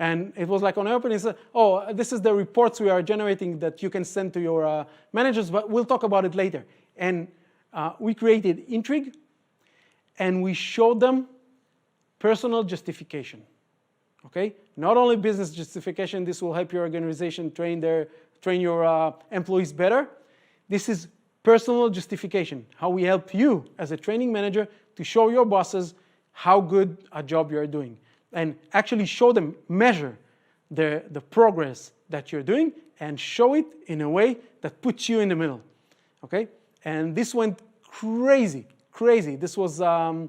And it was like on opening, it said, oh, this is the reports we are generating that you can send to your managers, but we'll talk about it later. And we created intrigue, and we showed them personal justification. Okay? Not only business justification, this will help your organization train your employees better. This is personal justification, how we help you as a training manager to show your bosses how good a job you're doing. And actually show them, measure the progress that you're doing, and show it in a way that puts you in the middle. Okay? And this went crazy, crazy. This was a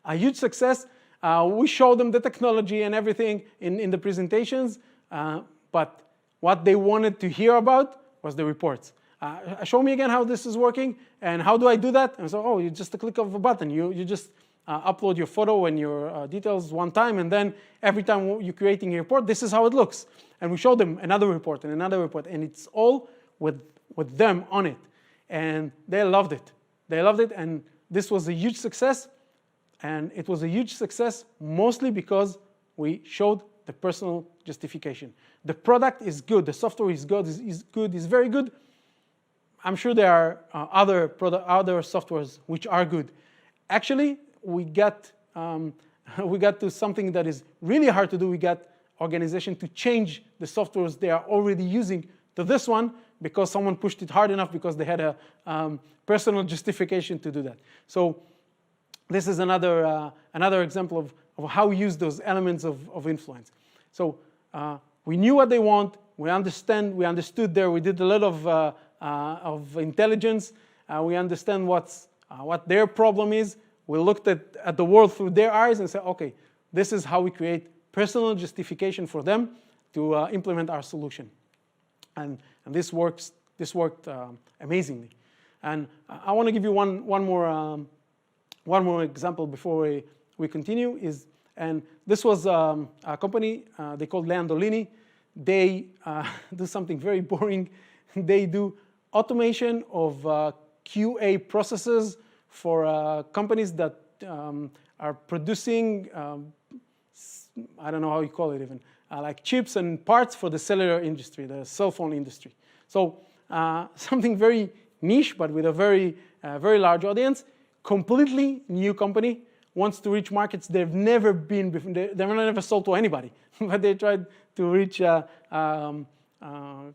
huge success. We showed them the technology and everything in the presentations, but what they wanted to hear about was the reports. Show me again how this is working, and how do I do that? And so, oh, you just a click of a button. You just upload your photo and your details one time, and then every time you're creating a report, this is how it looks. And we showed them another report and another report, and it's all with them on it. And they loved it. They loved it, and this was a huge success. And it was a huge success mostly because we showed the personal justification. The product is good, the software is good, is very good. I'm sure there are other softwares which are good. Actually, we got to something that is really hard to do. We got organizations to change the softwares they are already using to this one because someone pushed it hard enough, because they had a personal justification to do that. So this is another example of how we use those elements of influence. So we knew what they want. We understood there. We did a lot of intelligence. We understand what their problem is. We looked at the world through their eyes and said, okay, this is how we create personal justification for them to implement our solution. And this worked amazingly. And I want to give you one more example before we continue. And this was a company they called Landolini. They do something very boring. They do automation of QA processes for companies that are producing, I don't know how you call it even, like chips and parts for the cellular industry, the cell phone industry. So something very niche, but with a very large audience. Completely new company, wants to reach markets they've never been before. They've never sold to anybody, but they tried to reach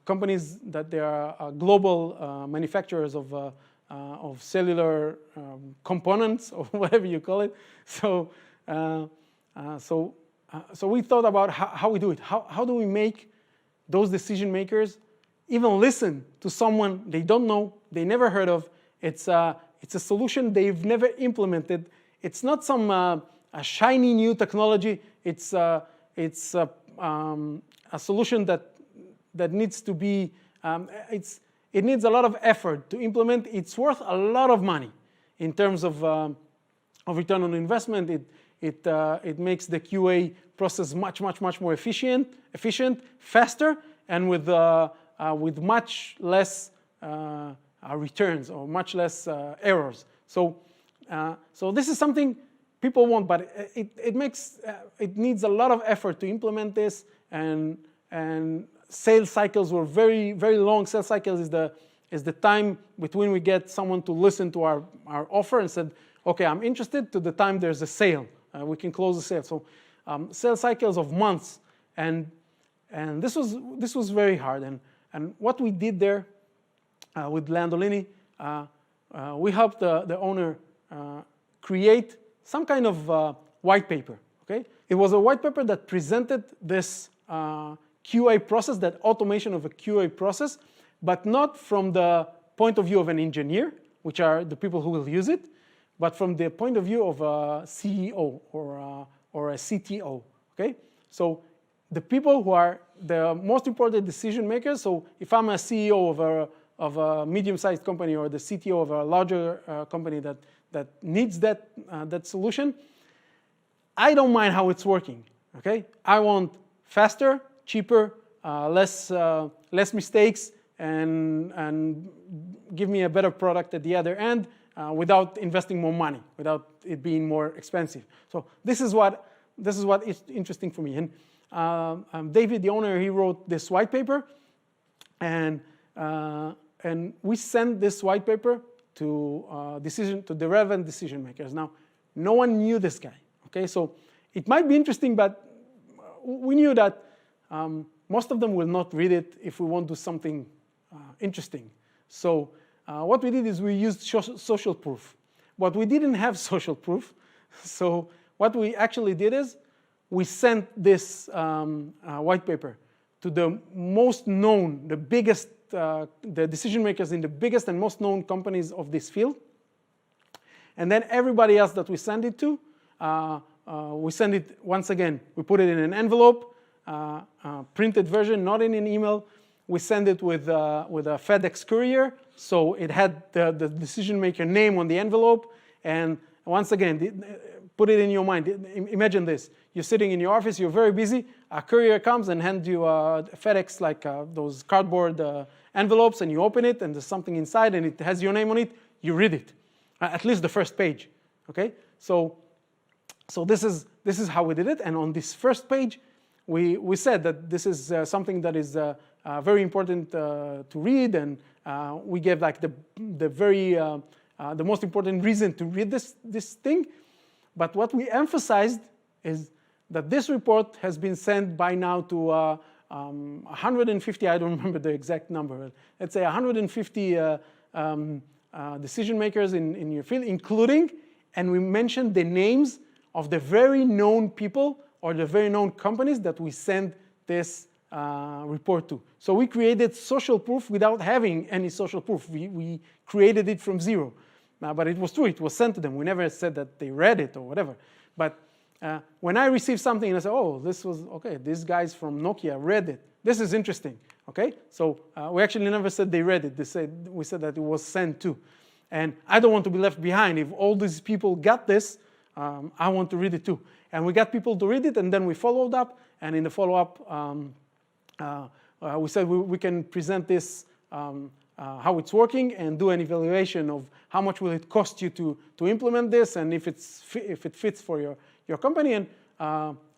companies that they are global manufacturers of cellular components, or whatever you call it. So we thought about how we do it. How do we make those decision makers even listen to someone they don't know, they never heard of? It's a solution they've never implemented. It's not some a shiny new technology. It's a solution that needs to be. It needs a lot of effort to implement. It's worth a lot of money in terms of return on investment. It makes the QA process much more efficient, faster, and with much less returns or much less errors. So this is something people want, but it needs a lot of effort to implement this, and sales cycles were very long. Sales cycles is the time between we get someone to listen to our offer and said, okay, I'm interested, to the time there's a sale. We can close the sale. So sales cycles of months, and this was very hard. And what we did there with Landolini, we helped the owner create some kind of white paper. Okay, it was a white paper that presented this QA process, that automation of a QA process, but not from the point of view of an engineer, which are the people who will use it, but from the point of view of a CEO or a CTO, okay? So the people who are the most important decision makers, so if I'm a CEO of a medium-sized company or the CTO of a larger company that needs that solution, I don't mind how it's working, okay? I want faster, cheaper, less mistakes, and give me a better product at the other end without investing more money, without it being more expensive. So this is what is interesting for me. And David, the owner, he wrote this white paper, and we sent this white paper to the relevant decision makers. Now, no one knew this guy. Okay, so it might be interesting, but we knew that most of them will not read it if we want to do something interesting. So what we did is we used social proof. But we didn't have social proof. So what we actually did is we sent this white paper to the most known, the biggest, the decision makers in the biggest and most known companies of this field. And then everybody else that we send it to, we send it once again. We put it in an envelope, printed version, not in an email. We send it with a FedEx courier, so it had the decision maker name on the envelope. And once again, put it in your mind. Imagine this: you're sitting in your office, you're very busy. A courier comes and hands you a FedEx, like those cardboard envelopes, and you open it, and there's something inside, and it has your name on it. You read it, at least the first page. Okay, so this is how we did it. And on this first page, we said that this is something that is very important to read, and we gave like the most important reason to read this thing. But what we emphasized is that this report has been sent by now to 150, I don't remember the exact number, let's say 150 decision makers in your field, including, and we mentioned the names of the very known people or the very known companies that we send this report to. So we created social proof without having any social proof. We created it from zero. But it was true, it was sent to them. We never said that they read it or whatever. But when I received something and I said, oh, this was, okay, these guys from Nokia read it. This is interesting, okay? So we actually never said they read it. We said that it was sent to. And I don't want to be left behind. If all these people got this, I want to read it too. And we got people to read it, and then we followed up. And in the follow-up, we said we can present this, how it's working, and do an evaluation of how much will it cost you to implement this, and if it fits for your company. And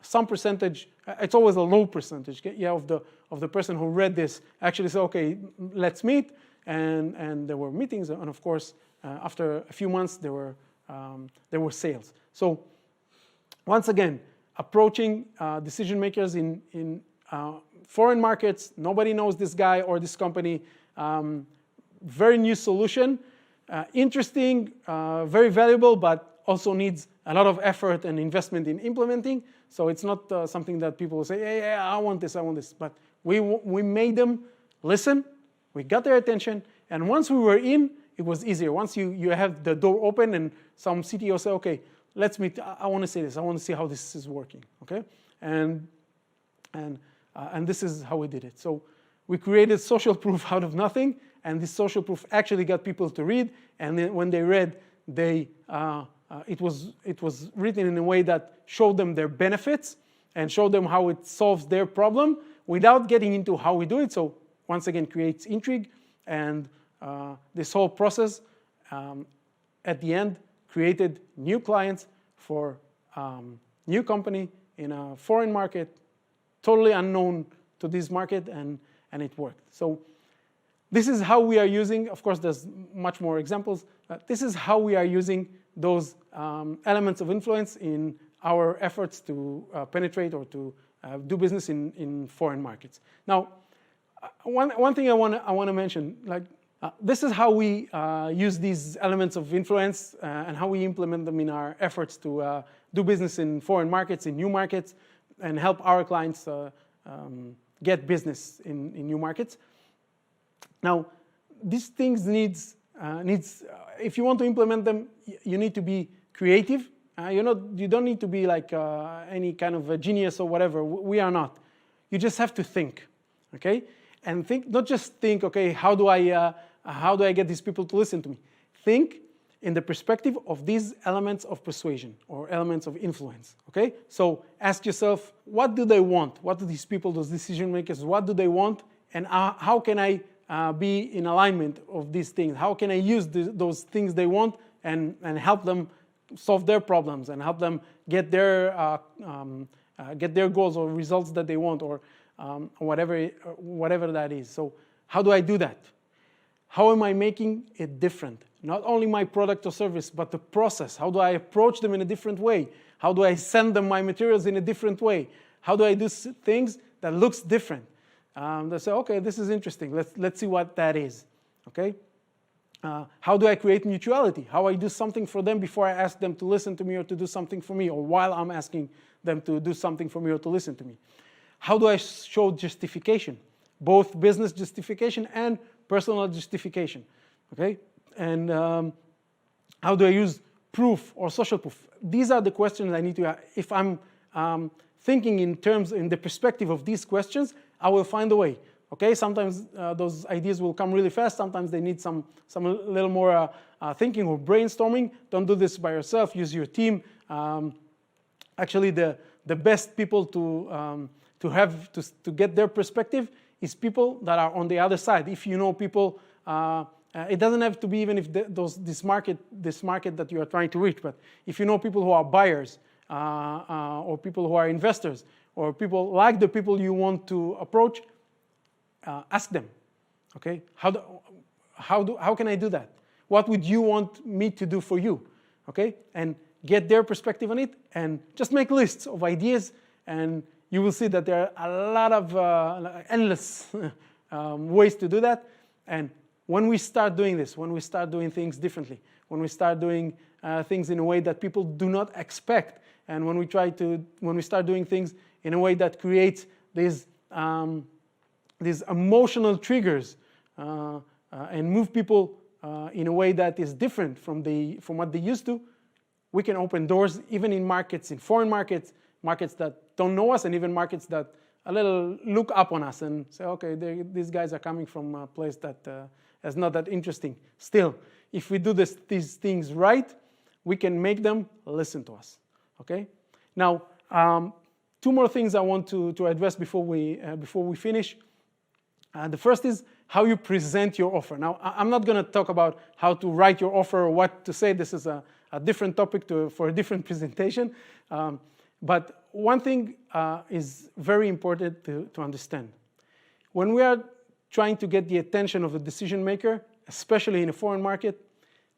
some percentage, it's always a low percentage, yeah, of the person who read this actually said, okay, let's meet. And there were meetings, and of course, after a few months, there were sales. So once again, approaching decision makers in foreign markets. Nobody knows this guy or this company. Very new solution, interesting, very valuable, but also needs a lot of effort and investment in implementing. So it's not something that people will say, hey, I want this. But we made them listen. We got their attention. And once we were in, it was easier. Once you have the door open and some CTO say, okay, let's meet. I want to say this. I want to see how this is working. Okay, and this is how we did it. So we created social proof out of nothing, and this social proof actually got people to read. And then when they read, it was written in a way that showed them their benefits and showed them how it solves their problem without getting into how we do it. So once again, creates intrigue, and this whole process at the end created new clients for new company in a foreign market, totally unknown to this market, and it worked. So this is how we are using, of course there's much more examples, this is how we are using those elements of influence in our efforts to penetrate or to do business in foreign markets. Now, one thing I want to mention, like this is how we use these elements of influence and how we implement them in our efforts to do business in foreign markets, in new markets, and help our clients get business in new markets. Now, these things needs if you want to implement them, you need to be creative. You don't need to be like any kind of a genius or whatever. We are not. You just have to think, okay? And think, not just think, okay, how do I get these people to listen to me? Think in the perspective of these elements of persuasion or elements of influence, okay? So ask yourself, what do they want? What do these people, those decision makers, what do they want? And how can I be in alignment of these things? How can I use those things they want and help them solve their problems and help them get their goals or results that they want, or whatever that is. So how do I do that? How am I making it different? Not only my product or service, but the process. How do I approach them in a different way? How do I send them my materials in a different way? How do I do things that looks different? They say, okay, this is interesting. Let's see what that is. Okay. How do I create mutuality? How I do something for them before I ask them to listen to me or to do something for me, or while I'm asking them to do something for me or to listen to me? How do I show justification? Both business justification and personal justification. Okay? And how do I use proof or social proof? These are the questions I need to ask. If I'm thinking in the perspective of these questions, I will find a way. Okay, sometimes those ideas will come really fast. Sometimes they need some little more thinking or brainstorming. Don't do this by yourself. Use your team. Actually, the best people to get their perspective is people that are on the other side. If you know people, it doesn't have to be even if this market that you are trying to reach. But if you know people who are buyers or people who are investors or people like the people you want to approach, ask them, okay? How can I do that? What would you want me to do for you? Okay? And get their perspective on it, and just make lists of ideas, and you will see that there are a lot of endless ways to do that. And when we start doing this, when we start doing things differently, when we start doing things in a way that people do not expect, and when we start doing things in a way that creates these emotional triggers and move people in a way that is different from what they used to, we can open doors even in markets, in foreign markets, markets that don't know us, and even markets that a little look up on us and say, okay, these guys are coming from a place that is not that interesting. Still, if we do these things right, we can make them listen to us. Okay? Now, two more things I want to address before we finish. The first is how you present your offer. Now, I'm not going to talk about how to write your offer or what to say. This is a different topic for a different presentation. But one thing is very important to understand. When we are trying to get the attention of the decision maker, especially in a foreign market,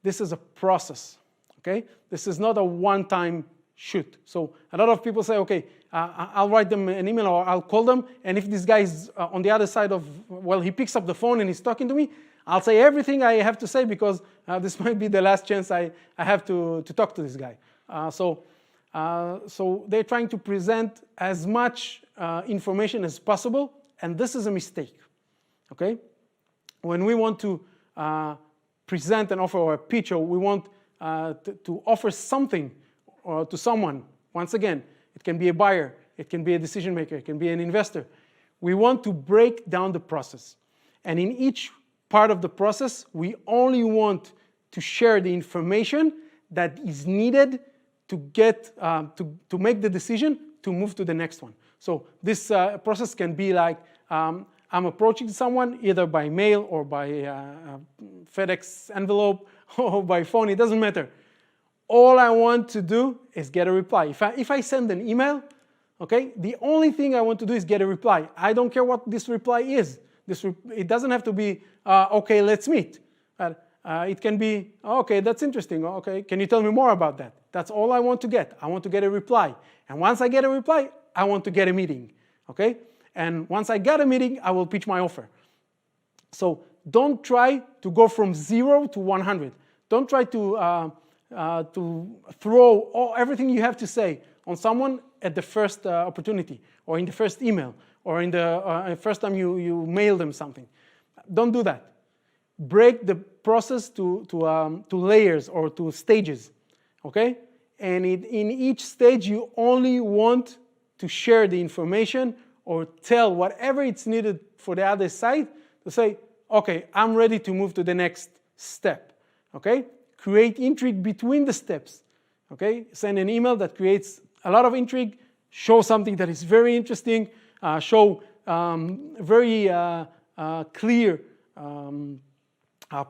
this is a process. Okay? This is not a one-time shoot. So a lot of people say, okay, I'll write them an email or I'll call them, and if this guy is on the other side of, well, he picks up the phone and he's talking to me, I'll say everything I have to say because this might be the last chance I have to talk to this guy. So they're trying to present as much information as possible, and this is a mistake. Okay? When we want to present an offer or a pitch, or we want to offer something to someone, once again, it can be a buyer, it can be a decision maker, it can be an investor. We want to break down the process. And in each part of the process, we only want to share the information that is needed to get to make the decision to move to the next one. So this process can be like I'm approaching someone either by mail or by FedEx envelope or by phone. It doesn't matter. All I want to do is get a reply. If I send an email, okay, the only thing I want to do is get a reply. I don't care what this reply is. It doesn't have to be, okay, let's meet. It can be, okay, that's interesting. Okay, can you tell me more about that? That's all I want to get. I want to get a reply. And once I get a reply, I want to get a meeting. Okay? And once I get a meeting, I will pitch my offer. So don't try to go from 0 to 100. Don't try to throw everything you have to say on someone at the first opportunity, or in the first email, or in the first time you mail them something. Don't do that. Break the process to layers or to stages, okay? And in each stage, you only want to share the information or tell whatever it's needed for the other side to say, okay, I'm ready to move to the next step, okay? Create intrigue between the steps, okay? Send an email that creates a lot of intrigue, show something that is very interesting, show very clear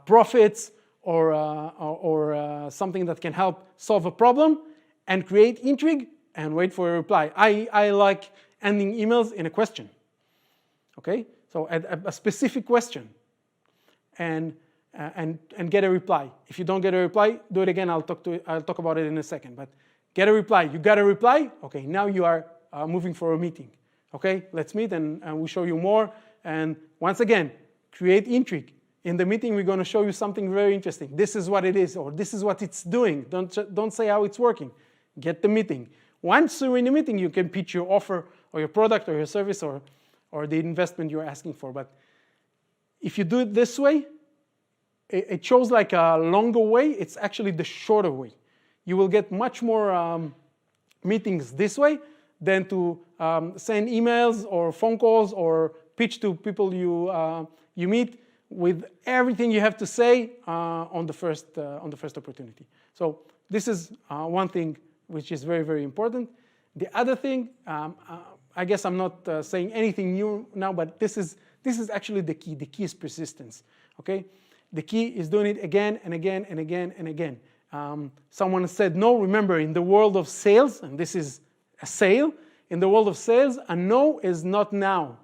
profits or something that can help solve a problem, and create intrigue and wait for a reply. I like ending emails in a question, okay? So a specific question, and get a reply. If you don't get a reply, do it again. I'll talk about it in a second. But get a reply. You got a reply? Okay, now you are moving for a meeting. Okay, let's meet and we'll show you more. And once again, create intrigue. In the meeting, we're going to show you something very interesting. This is what it is, or this is what it's doing. Don't say how it's working. Get the meeting. Once you're in the meeting, you can pitch your offer or your product or your service or the investment you're asking for. But if you do it this way, it shows like a longer way. It's actually the shorter way. You will get much more meetings this way than to send emails or phone calls or pitch to people you meet with everything you have to say on the first opportunity. So this is one thing which is very, very important. The other thing, I guess I'm not saying anything new now, but this is actually the key. The key is persistence. Okay, the key is doing it again and again and again and again. Someone said no. Remember, in the world of sales, and this is a sale. In the world of sales, a no is not now.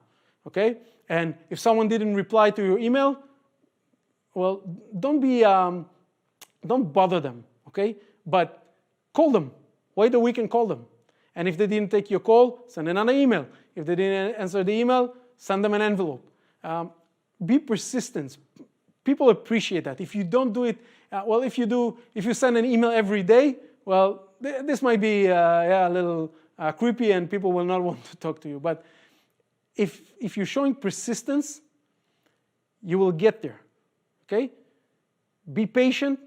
Okay, and if someone didn't reply to your email, well, don't bother them. Okay, but call them. Wait a week and call them. And if they didn't take your call, send another email. If they didn't answer the email, send them an envelope. Be persistent. People appreciate that. If you don't do it, well, if you send an email every day, well, this might be a little creepy and people will not want to talk to you. But if you're showing persistence, you will get there. Okay? Be patient.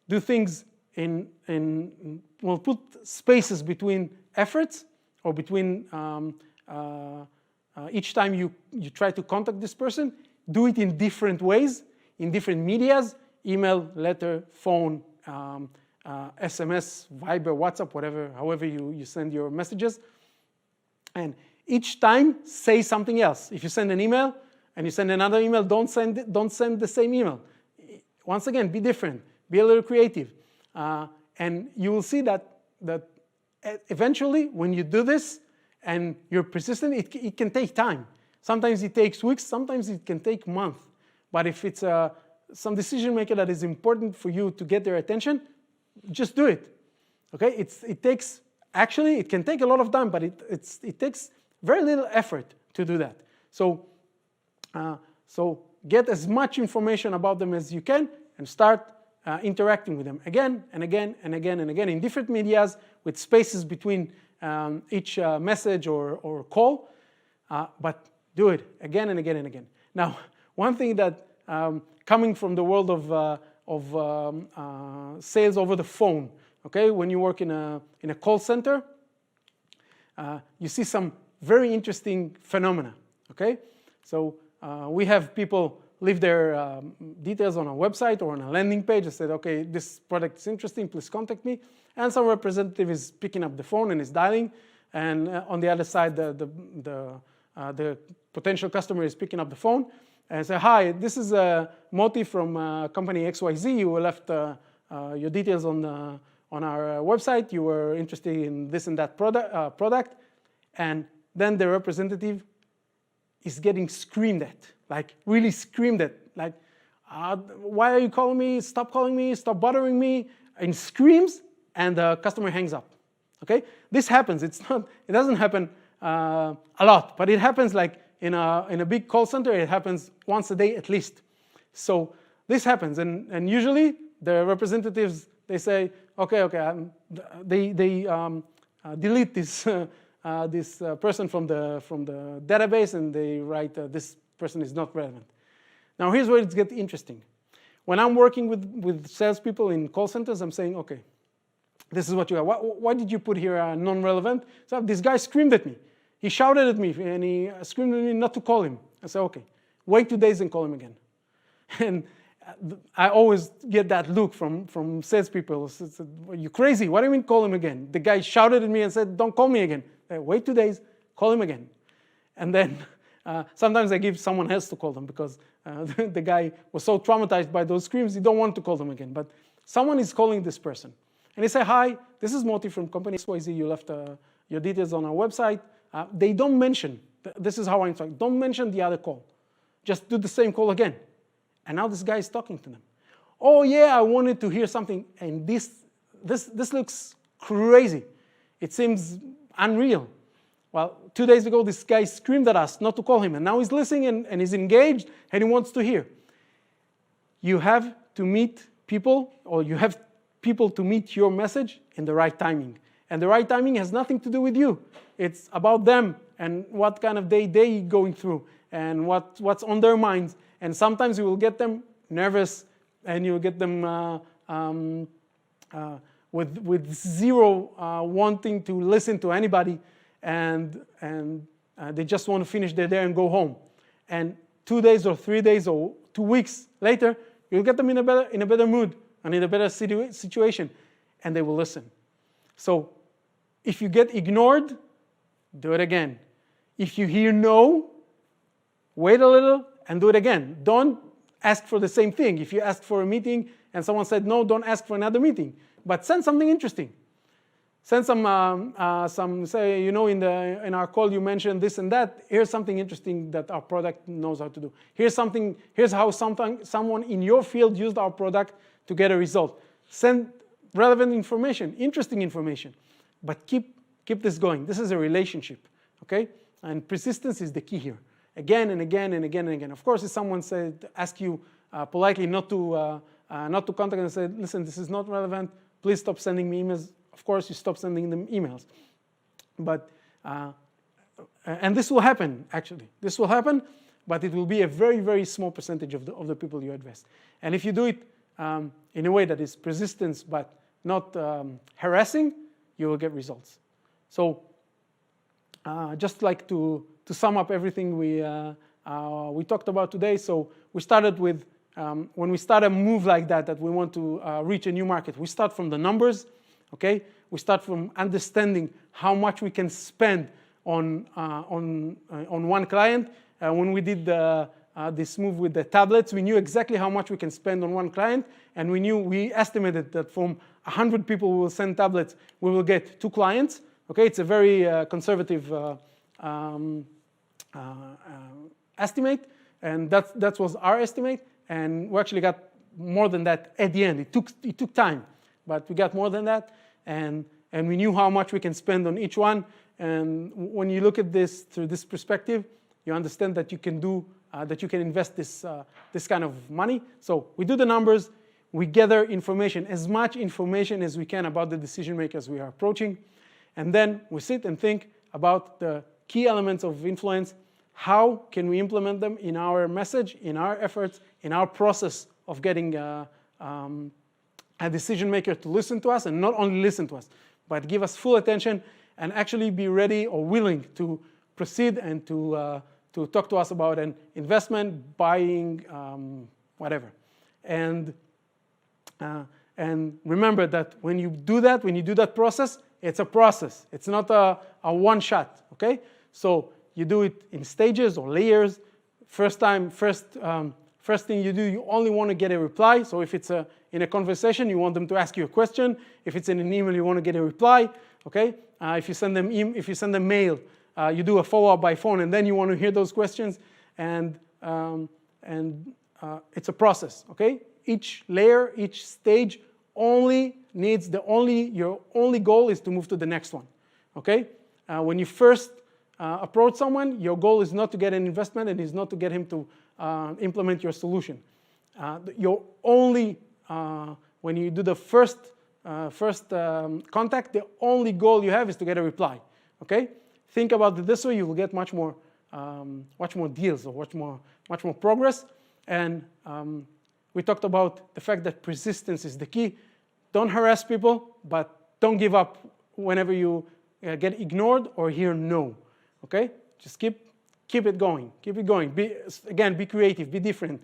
Do things well, put spaces between efforts or between each time you try to contact this person. Do it in different ways, in different medias: email, letter, phone, SMS, Viber, WhatsApp, whatever, however you send your messages. And each time, say something else. If you send an email and you send another email, don't send the same email. Once again, be different. Be a little creative. And you will see that eventually, when you do this and you're persistent, it can take time. Sometimes it takes weeks, sometimes it can take months. But if it's some decision maker that is important for you to get their attention, just do it. Okay? It can take a lot of time, but it takes very little effort to do that. So get as much information about them as you can and start interacting with them again and again and again and again in different medias with spaces between each message or call, but do it again and again and again. Now, one thing that coming from the world of sales over the phone, okay, when you work in a call center, you see some very interesting phenomena. Okay, so we have people leave their details on a website or on a landing page and said, okay, this product is interesting, please contact me. And some representative is picking up the phone and is dialing, and on the other side, the potential customer is picking up the phone and say, hi, this is Moty from company XYZ. You left your details on our website. You were interested in this and that product. And then the representative is getting screamed at, like really screamed at, like, why are you calling me? Stop calling me, stop bothering me, and screams, and the customer hangs up. Okay, this happens. It doesn't happen a lot, but it happens like in a big call center. It happens once a day at least. So this happens, and usually the representatives they say, okay, they delete this this person from the database, and they write this person is not relevant. Now here's where it gets interesting. When I'm working with salespeople in call centers, I'm saying, okay, this is what you got. Why did you put here non-relevant? So this guy screamed at me. He shouted at me, and he screamed at me not to call him. I said, okay, wait 2 days and call him again. And I always get that look from salespeople. Are you crazy? What do you mean call him again? The guy shouted at me and said, don't call me again. Wait 2 days, call him again. And then sometimes I give someone else to call them because the guy was so traumatized by those screams, he don't want to call them again. But someone is calling this person. And they say, hi, this is Moty from company XYZ. You left your details on our website. They don't mention, this is how I instruct, don't mention the other call. Just do the same call again. And now this guy is talking to them. Oh yeah, I wanted to hear something. And this looks crazy. It seems unreal. Well, 2 days ago, this guy screamed at us not to call him. And now he's listening and he's engaged and he wants to hear. You have to meet people, or you have people to meet your message in the right timing. And the right timing has nothing to do with you. It's about them and what kind of day they're going through and what's on their minds. And sometimes you will get them nervous, and you'll get them with zero wanting to listen to anybody, and they just want to finish their day and go home. And 2 days or 3 days or 2 weeks later, you'll get them in a better mood and in a better situation, and they will listen. So if you get ignored, do it again. If you hear no, wait a little and do it again. Don't ask for the same thing. If you ask for a meeting and someone said no, don't ask for another meeting. But send something interesting. Send some say, you know, in our call you mentioned this and that. Here's something interesting that our product knows how to do. Here's how someone in your field used our product to get a result. Send relevant information, interesting information. But keep this going. This is a relationship, okay? And persistence is the key here. Again and again and again and again. Of course, if someone asks you politely not to contact and say, listen, this is not relevant, please stop sending me emails. Of course, you stop sending them emails. But, and this will happen, actually. This will happen, but it will be a very, very small percentage of the people you address. And if you do it in a way that is persistence but not harassing, you will get results. So just like to sum up everything we talked about today, so we started with, when we start a move like that we want to reach a new market, we start from the numbers, okay? We start from understanding how much we can spend on one client. When we did this move with the tablets, we knew exactly how much we can spend on one client, and we estimated that from 100 people who will send tablets, we will get 2 clients. Okay, it's a very conservative estimate, and that was our estimate, and we actually got more than that at the end. It took time, but we got more than that, and we knew how much we can spend on each one. And when you look at this through this perspective, you understand that you can do that you can invest this kind of money. So we do the numbers, we gather information, as much information as we can about the decision makers we are approaching. And then we sit and think about the key elements of influence. How can we implement them in our message, in our efforts, in our process of getting a decision maker to listen to us, and not only listen to us, but give us full attention and actually be ready or willing to proceed and to talk to us about an investment, buying, whatever. And remember that when you do that process, it's a process. It's not a one shot, okay? So you do it in stages or layers. First thing you do, you only want to get a reply. So if it's in a conversation, you want them to ask you a question. If it's in an email, you want to get a reply, okay? If you send them mail, you do a follow-up by phone, and then you want to hear those questions, and it's a process, okay? Each layer, each stage only needs your only goal is to move to the next one, okay? When you first approach someone, your goal is not to get an investment and is not to get him to implement your solution. When you do the first contact, the only goal you have is to get a reply. Okay? Think about it this way, you will get much more deals or much more progress. And we talked about the fact that persistence is the key. Don't harass people, but don't give up whenever you get ignored or hear no. Okay? Just keep it going. Keep it going. Be creative. Be different.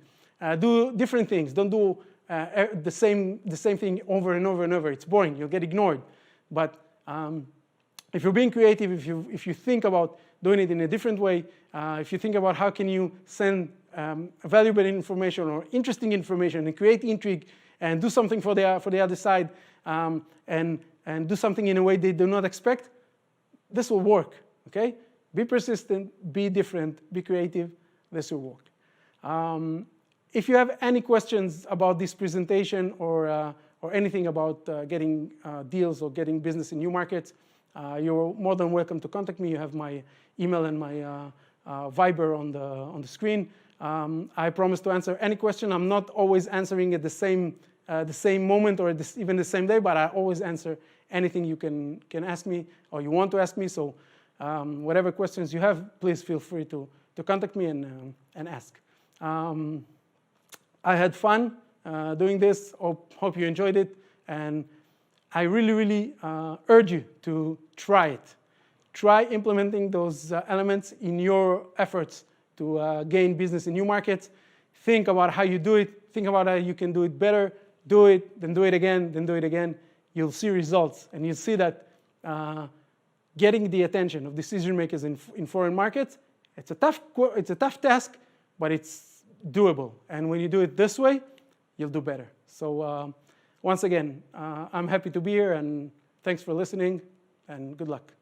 Do different things. Don't do the same thing over and over and over. It's boring. You'll get ignored. But if you're being creative, if you think about doing it in a different way, if you think about how can you send valuable information or interesting information and create intrigue and do something for the other side and do something in a way they do not expect, this will work. Okay? Be persistent, be different, be creative. This will work. If you have any questions about this presentation or anything about getting deals or getting business in new markets, you're more than welcome to contact me. You have my email and my Viber on the screen. I promise to answer any question. I'm not always answering at the same moment or even the same day, but I always answer anything you can ask me or you want to ask me. So whatever questions you have, please feel free to contact me and ask. I had fun doing this. Hope you enjoyed it. And I really, really urge you to try it. Try implementing those elements in your efforts to gain business in new markets. Think about how you do it. Think about how you can do it better. Do it, then do it again, then do it again. You'll see results. And you'll see that getting the attention of decision makers in foreign markets, it's a tough task, but it's doable. And when you do it this way, you'll do better. So once again, I'm happy to be here, and thanks for listening, and good luck.